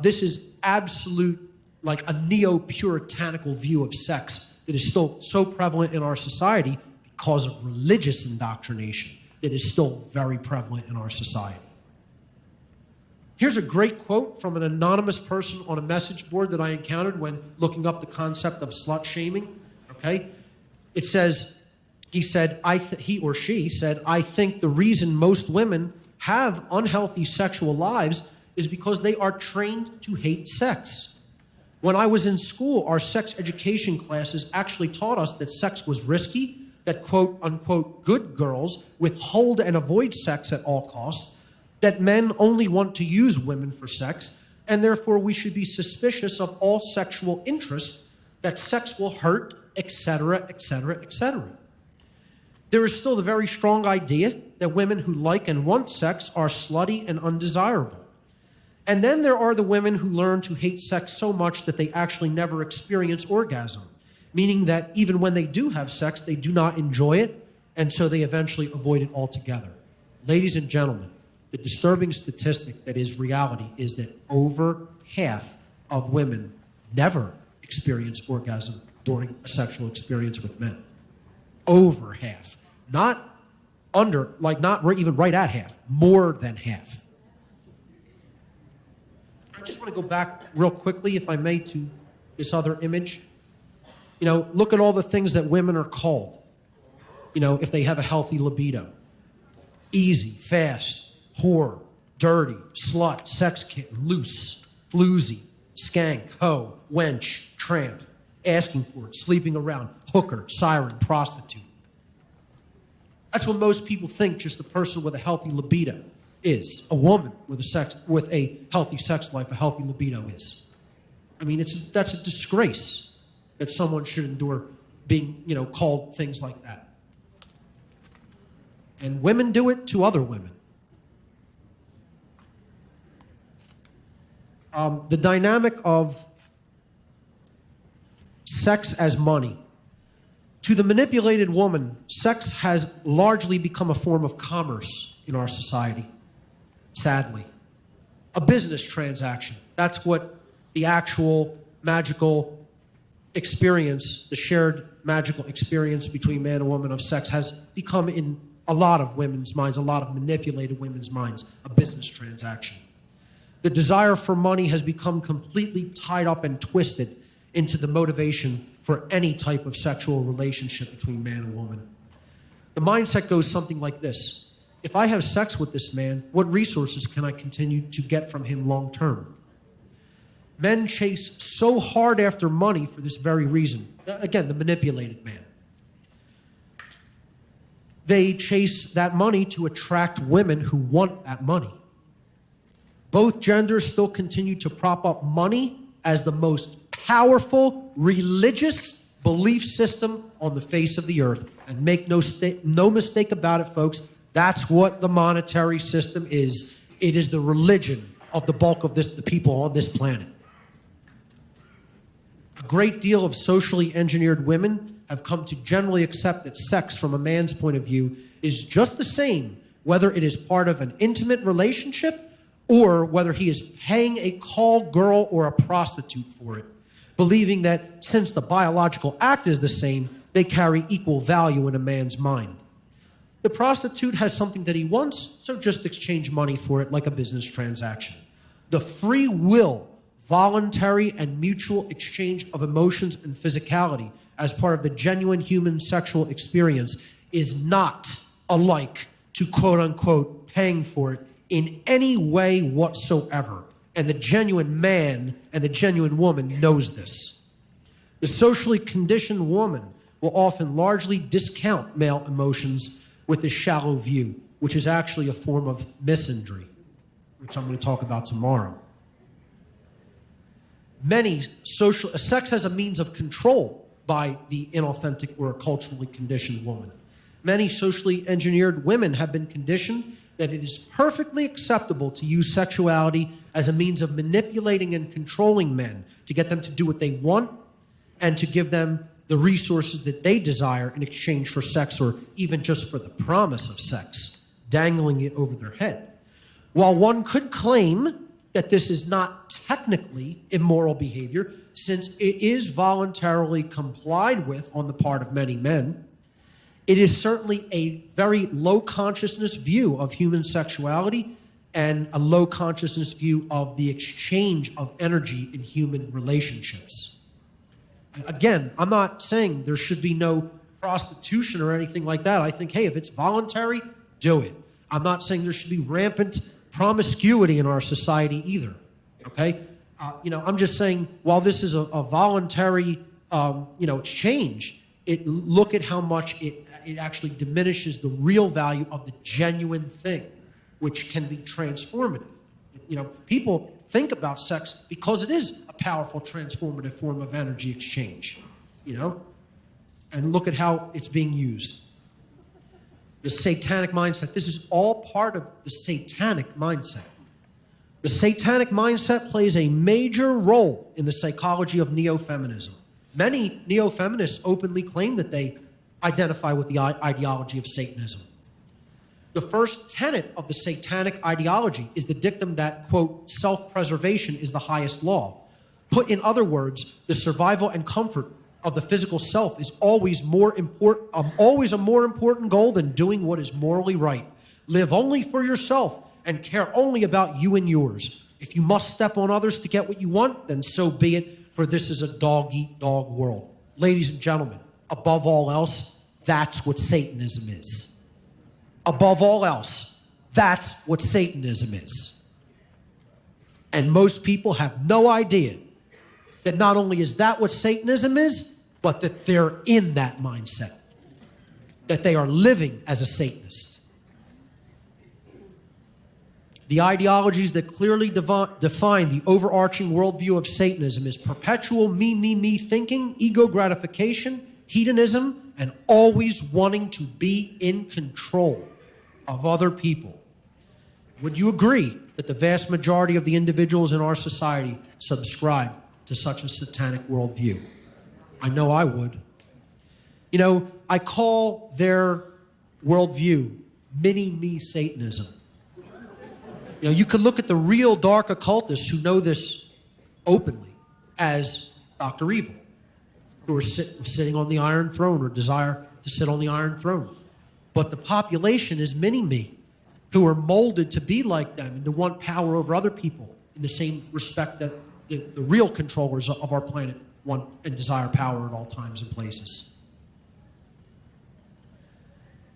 This is absolute, like a neo-puritanical view of sex that is still so prevalent in our society because of religious indoctrination that is still very prevalent in our society. Here's a great quote from an anonymous person on a message board that I encountered when looking up the concept of slut shaming. Okay? It says, he or she said, "I think the reason most women have unhealthy sexual lives is because they are trained to hate sex. When I was in school, our sex education classes actually taught us that sex was risky, that quote unquote good girls withhold and avoid sex at all costs, that men only want to use women for sex, and therefore we should be suspicious of all sexual interest, that sex will hurt etc., etc., etc. There is still the very strong idea that women who like and want sex are slutty and undesirable. And then there are the women who learn to hate sex so much that they actually never experience orgasm, meaning that even when they do have sex, they do not enjoy it, and so they eventually avoid it altogether. Ladies and gentlemen, the disturbing statistic that is reality is that over half of women never experience orgasm during a sexual experience with men. Over half. Not even right at half, more than half. I just want to go back real quickly, if I may, to this other image. You know, look at all the things that women are called, you know, if they have a healthy libido. Easy, fast, whore, dirty, slut, sex kitten, loose, floozy, skank, hoe, wench, tramp, asking for it, sleeping around, hooker, siren, prostitute. That's what most people think just a person with a healthy libido is. A woman with a healthy sex life, a healthy libido is. I mean, that's a disgrace that someone should endure being, you know, called things like that. And women do it to other women. The dynamic of sex as money. To the manipulated woman, sex has largely become a form of commerce in our society, sadly. A business transaction. That's what the actual magical experience, the shared magical experience between man and woman of sex has become in a lot of women's minds, a lot of manipulated women's minds, a business transaction. The desire for money has become completely tied up and twisted into the motivation for any type of sexual relationship between man and woman. The mindset goes something like this. If I have sex with this man, what resources can I continue to get from him long term? Men chase so hard after money for this very reason. Again, the manipulated man. They chase that money to attract women who want that money. Both genders still continue to prop up money as the most powerful religious belief system on the face of the earth. And make no mistake about it, folks, that's what the monetary system is. It is the religion of the bulk of the people on this planet. A great deal of socially engineered women have come to generally accept that sex, from a man's point of view, is just the same, whether it is part of an intimate relationship or whether he is paying a call girl or a prostitute for it, believing that since the biological act is the same, they carry equal value in a man's mind. The prostitute has something that he wants, so just exchange money for it like a business transaction. The free will, voluntary and mutual exchange of emotions and physicality as part of the genuine human sexual experience is not alike to quote-unquote paying for it in any way whatsoever. And the genuine man and the genuine woman knows this. The socially conditioned woman will often largely discount male emotions with a shallow view, which is actually a form of misandry, which I'm going to talk about tomorrow. Sex as a means of control by the inauthentic or culturally conditioned woman. Many socially engineered women have been conditioned that it is perfectly acceptable to use sexuality as a means of manipulating and controlling men to get them to do what they want and to give them the resources that they desire in exchange for sex or even just for the promise of sex, dangling it over their head. While one could claim that this is not technically immoral behavior, since it is voluntarily complied with on the part of many men, it is certainly a very low consciousness view of human sexuality and a low consciousness view of the exchange of energy in human relationships. Again, I'm not saying there should be no prostitution or anything like that. I think, hey, if it's voluntary, do it. I'm not saying there should be rampant promiscuity in our society either, okay? I'm just saying, while this is a voluntary, exchange, look at how much it actually diminishes the real value of the genuine thing, which can be transformative. People think about sex because it is a powerful transformative form of energy exchange. And look at how it's being used. The satanic mindset. This is all part of the satanic mindset. The satanic mindset plays a major role in the psychology of neo-feminism. Many neo-feminists openly claim that they identify with the ideology of Satanism. The first tenet of the satanic ideology is the dictum that, quote, self-preservation is the highest law. Put in other words, the survival and comfort of the physical self is always a more important goal than doing what is morally right. Live only for yourself and care only about you and yours. If you must step on others to get what you want, then so be it, for this is a dog-eat-dog world. Ladies and gentlemen, above all else, that's what Satanism is. Above all else, that's what Satanism is. And most people have no idea that not only is that what Satanism is, but that they're in that mindset, that they are living as a Satanist. The ideologies that clearly define the overarching worldview of Satanism is perpetual me thinking, ego gratification, hedonism, and always wanting to be in control of other people. Would you agree that the vast majority of the individuals in our society subscribe to such a satanic worldview? I know I would. You know, I call their worldview mini-me Satanism. You know, you could look at the real dark occultists who know this openly as Dr. Evil, who are sitting on the Iron Throne or desire to sit on the Iron Throne. But the population is mini-me, who are molded to be like them and to want power over other people in the same respect that the real controllers of our planet want and desire power at all times and places.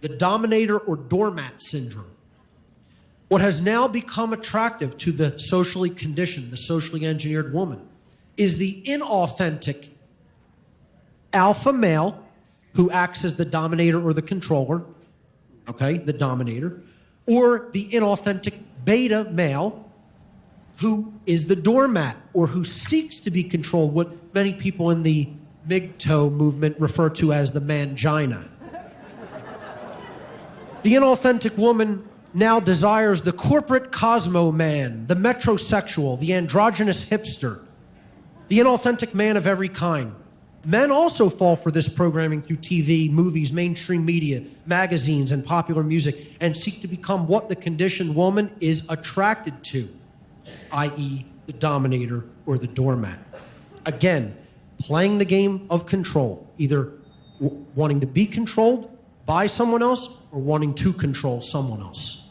The dominator or doormat syndrome. What has now become attractive to the socially conditioned, the socially engineered woman, is the inauthentic alpha male who acts as the dominator or the controller, okay, the dominator, or the inauthentic beta male who is the doormat or who seeks to be controlled, what many people in the MGTOW movement refer to as the mangina. The inauthentic woman now desires the corporate cosmo man, the metrosexual, the androgynous hipster, the inauthentic man of every kind. Men also fall for this programming through TV, movies, mainstream media, magazines, and popular music, and seek to become what the conditioned woman is attracted to, i.e., the dominator or the doormat. Again, playing the game of control, either wanting to be controlled by someone else or wanting to control someone else.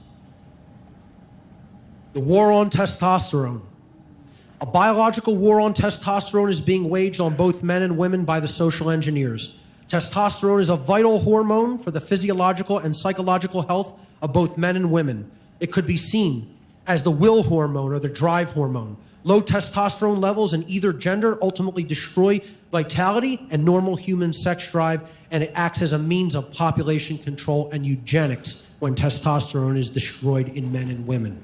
The war on testosterone. A biological war on testosterone is being waged on both men and women by the social engineers. Testosterone is a vital hormone for the physiological and psychological health of both men and women. It could be seen as the will hormone or the drive hormone. Low testosterone levels in either gender ultimately destroy vitality and normal human sex drive, and it acts as a means of population control and eugenics when testosterone is destroyed in men and women.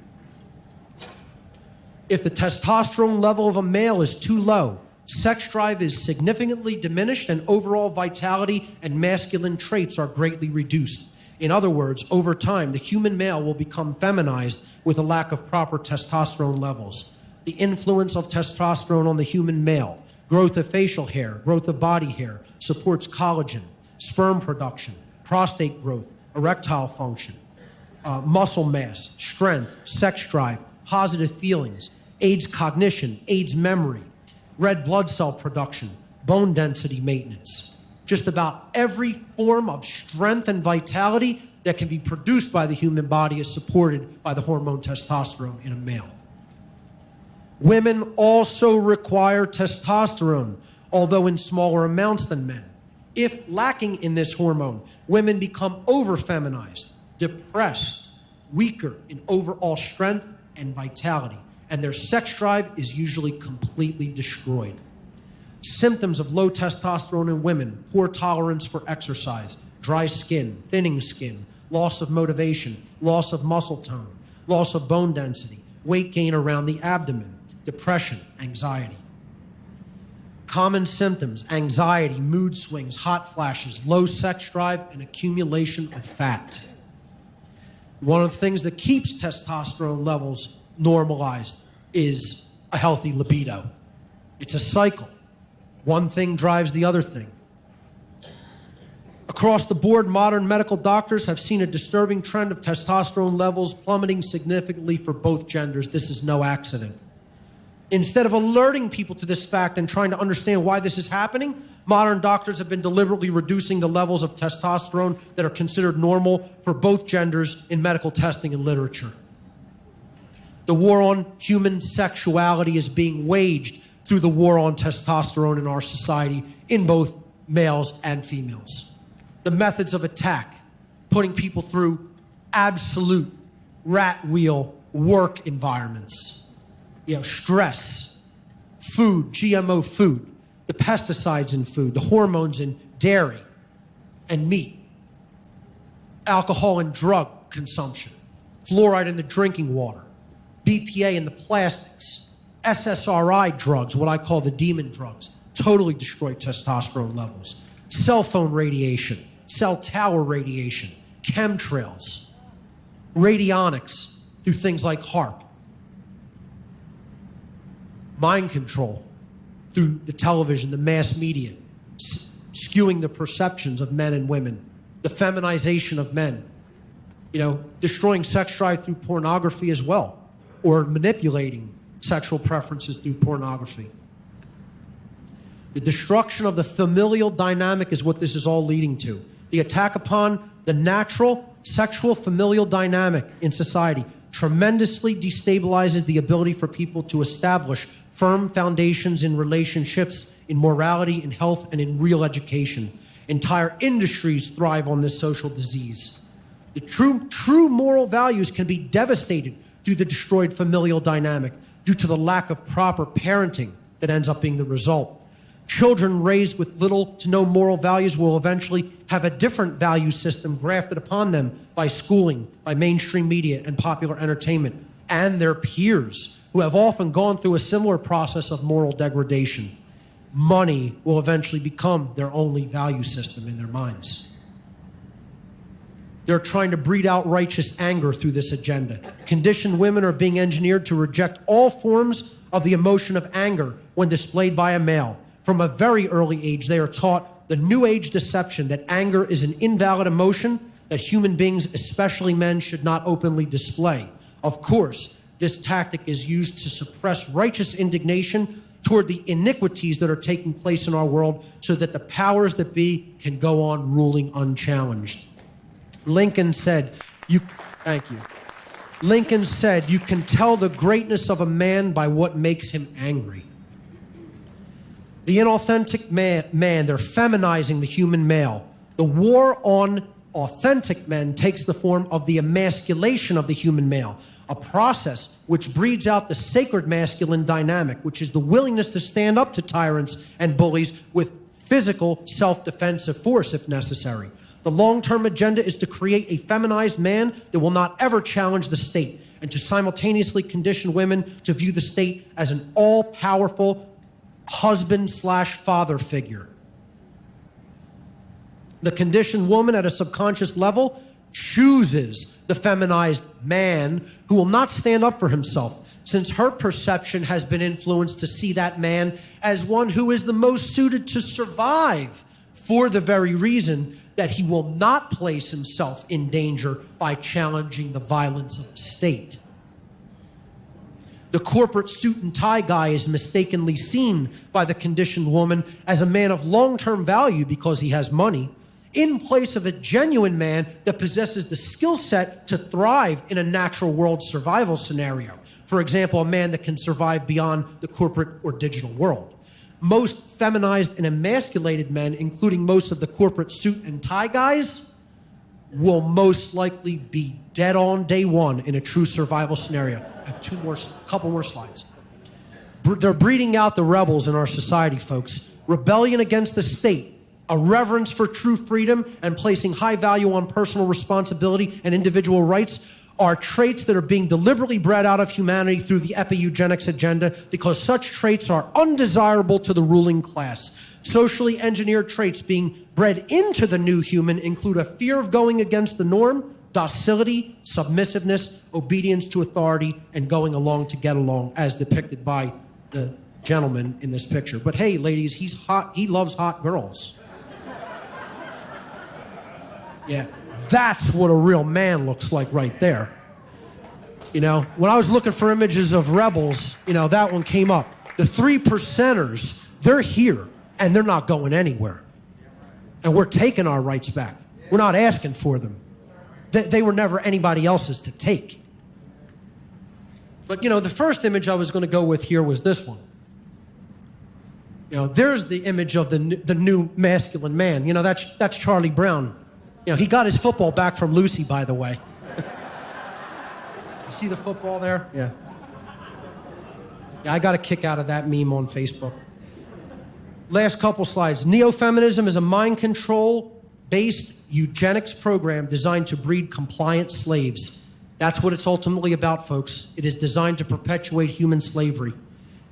If the testosterone level of a male is too low, sex drive is significantly diminished and overall vitality and masculine traits are greatly reduced. In other words, over time, the human male will become feminized with a lack of proper testosterone levels. The influence of testosterone on the human male, growth of facial hair, growth of body hair, supports collagen, sperm production, prostate growth, erectile function, muscle mass, strength, sex drive, positive feelings, aids cognition, aids memory, red blood cell production, bone density maintenance. Just about every form of strength and vitality that can be produced by the human body is supported by the hormone testosterone in a male. Women also require testosterone, although in smaller amounts than men. If lacking in this hormone, women become over-feminized, depressed, weaker in overall strength and vitality, and their sex drive is usually completely destroyed. Symptoms of low testosterone in women: poor tolerance for exercise, dry skin, thinning skin, loss of motivation, loss of muscle tone, loss of bone density, weight gain around the abdomen, depression, anxiety. Common symptoms: anxiety, mood swings, hot flashes, low sex drive, and accumulation of fat. One of the things that keeps testosterone levels normalized is a healthy libido. It's a cycle. One thing drives the other thing. Across the board, modern medical doctors have seen a disturbing trend of testosterone levels plummeting significantly for both genders. This is no accident. Instead of alerting people to this fact and trying to understand why this is happening, modern doctors have been deliberately reducing the levels of testosterone that are considered normal for both genders in medical testing and literature. The war on human sexuality is being waged through the war on testosterone in our society in both males and females. The methods of attack, putting people through absolute rat wheel work environments. Stress, food, GMO food, the pesticides in food, the hormones in dairy and meat, alcohol and drug consumption, fluoride in the drinking water, BPA in the plastics, SSRI drugs, what I call the demon drugs, totally destroy testosterone levels. Cell phone radiation, cell tower radiation, chemtrails, radionics through things like HAARP. Mind control through the television, the mass media, skewing the perceptions of men and women, the feminization of men, destroying sex drive through pornography as well, or manipulating sexual preferences through pornography. The destruction of the familial dynamic is what this is all leading to. The attack upon the natural sexual familial dynamic in society tremendously destabilizes the ability for people to establish firm foundations in relationships, in morality, in health, and in real education. Entire industries thrive on this social disease. The true moral values can be devastated through the destroyed familial dynamic due to the lack of proper parenting that ends up being the result. Children raised with little to no moral values will eventually have a different value system grafted upon them by schooling, by mainstream media and popular entertainment, and their peers, who have often gone through a similar process of moral degradation. Money will eventually become their only value system in their minds. They're trying to breed out righteous anger through this agenda. Conditioned women are being engineered to reject all forms of the emotion of anger when displayed by a male. From a very early age, they are taught the New Age deception that anger is an invalid emotion that human beings, especially men, should not openly display. Of course, this tactic is used to suppress righteous indignation toward the iniquities that are taking place in our world so that the powers that be can go on ruling unchallenged. Lincoln said, thank you. Lincoln said, you can tell the greatness of a man by what makes him angry. The inauthentic man, they're feminizing the human male. The war on authentic men takes the form of the emasculation of the human male, a process which breeds out the sacred masculine dynamic, which is the willingness to stand up to tyrants and bullies with physical self-defensive force if necessary. The long-term agenda is to create a feminized man that will not ever challenge the state and to simultaneously condition women to view the state as an all-powerful husband/father figure. The conditioned woman at a subconscious level chooses the feminized man who will not stand up for himself, since her perception has been influenced to see that man as one who is the most suited to survive for the very reason that he will not place himself in danger by challenging the violence of the state. The corporate suit and tie guy is mistakenly seen by the conditioned woman as a man of long-term value because he has money, in place of a genuine man that possesses the skill set to thrive in a natural world survival scenario. For example, a man that can survive beyond the corporate or digital world. Most feminized and emasculated men, including most of the corporate suit and tie guys, will most likely be dead on day one in a true survival scenario. I have a couple more slides. They're breeding out the rebels in our society, folks. Rebellion against the state, a reverence for true freedom, and placing high value on personal responsibility and individual rights are traits that are being deliberately bred out of humanity through the epi-eugenics agenda because such traits are undesirable to the ruling class. Socially engineered traits being bred into the new human include a fear of going against the norm, docility, submissiveness, obedience to authority, and going along to get along, as depicted by the gentleman in this picture. But hey, ladies, he's hot. He loves hot girls. Yeah, that's what a real man looks like right there. You know, when I was looking for images of rebels, you know, that one came up. The 3%ers, they're here, and they're not going anywhere. And we're taking our rights back. We're not asking for them. They were never anybody else's to take. But, you know, the first image I was going to go with here was this one. You know, there's the image of the new masculine man. You know, that's Charlie Brown. You know, he got his football back from Lucy, by the way. You see the football there? Yeah. Yeah, I got a kick out of that meme on Facebook. Last couple slides. Neo-feminism is a mind control-based eugenics program designed to breed compliant slaves. That's what it's ultimately about, folks. It is designed to perpetuate human slavery.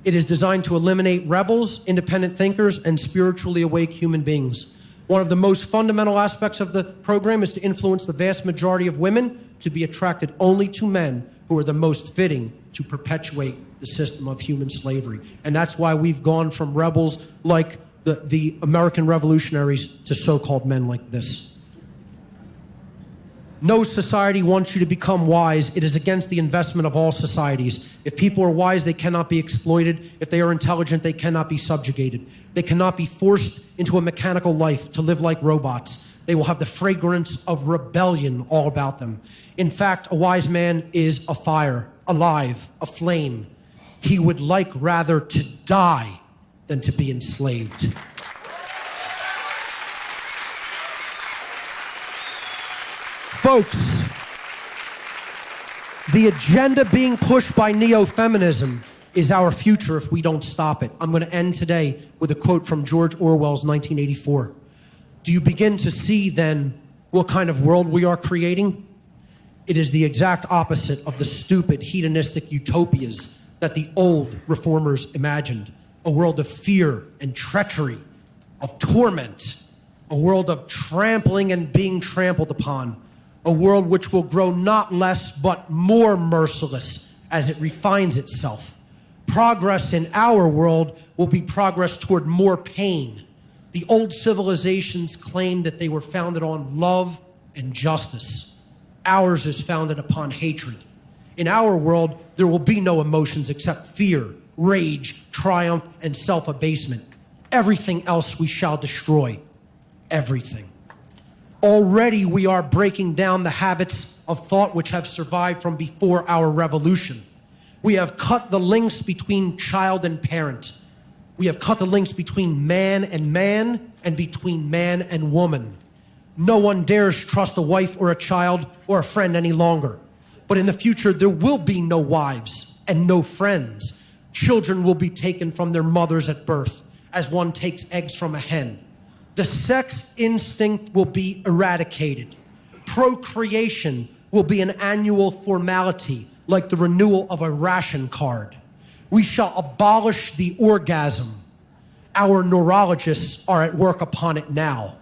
It is designed to eliminate rebels, independent thinkers, and spiritually awake human beings. One of the most fundamental aspects of the program is to influence the vast majority of women to be attracted only to men who are the most fitting to perpetuate the system of human slavery. And that's why we've gone from rebels like the American revolutionaries to so-called men like this. No society wants you to become wise. It is against the investment of all societies. If people are wise, they cannot be exploited. If they are intelligent, they cannot be subjugated. They cannot be forced into a mechanical life to live like robots. They will have the fragrance of rebellion all about them. In fact, a wise man is a fire, alive, a flame. He would like rather to die than to be enslaved. Folks, the agenda being pushed by neo-feminism is our future if we don't stop it. I'm going to end today with a quote from George Orwell's 1984. Do you begin to see then what kind of world we are creating? It is the exact opposite of the stupid hedonistic utopias that the old reformers imagined. A world of fear and treachery, of torment, a world of trampling and being trampled upon. A world which will grow not less but more merciless as it refines itself. Progress in our world will be progress toward more pain. The old civilizations claimed that they were founded on love and justice. Ours is founded upon hatred. In our world, there will be no emotions except fear, rage, triumph, and self-abasement. Everything else we shall destroy. Everything. Already we are breaking down the habits of thought which have survived from before our revolution. We have cut the links between child and parent. We have cut the links between man and between man and woman. No one dares trust a wife or a child or a friend any longer. But in the future, there will be no wives and no friends. Children will be taken from their mothers at birth, as one takes eggs from a hen. The sex instinct will be eradicated. Procreation will be an annual formality, like the renewal of a ration card. We shall abolish the orgasm. Our neurologists are at work upon it now.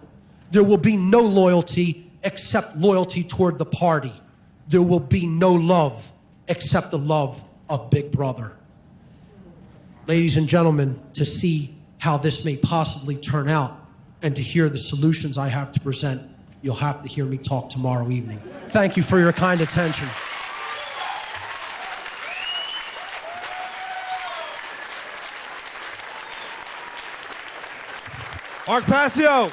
There will be no loyalty except loyalty toward the party. There will be no love except the love of Big Brother. Ladies and gentlemen, to see how this may possibly turn out and to hear the solutions I have to present, you'll have to hear me talk tomorrow evening. Thank you for your kind attention. Mark Passio.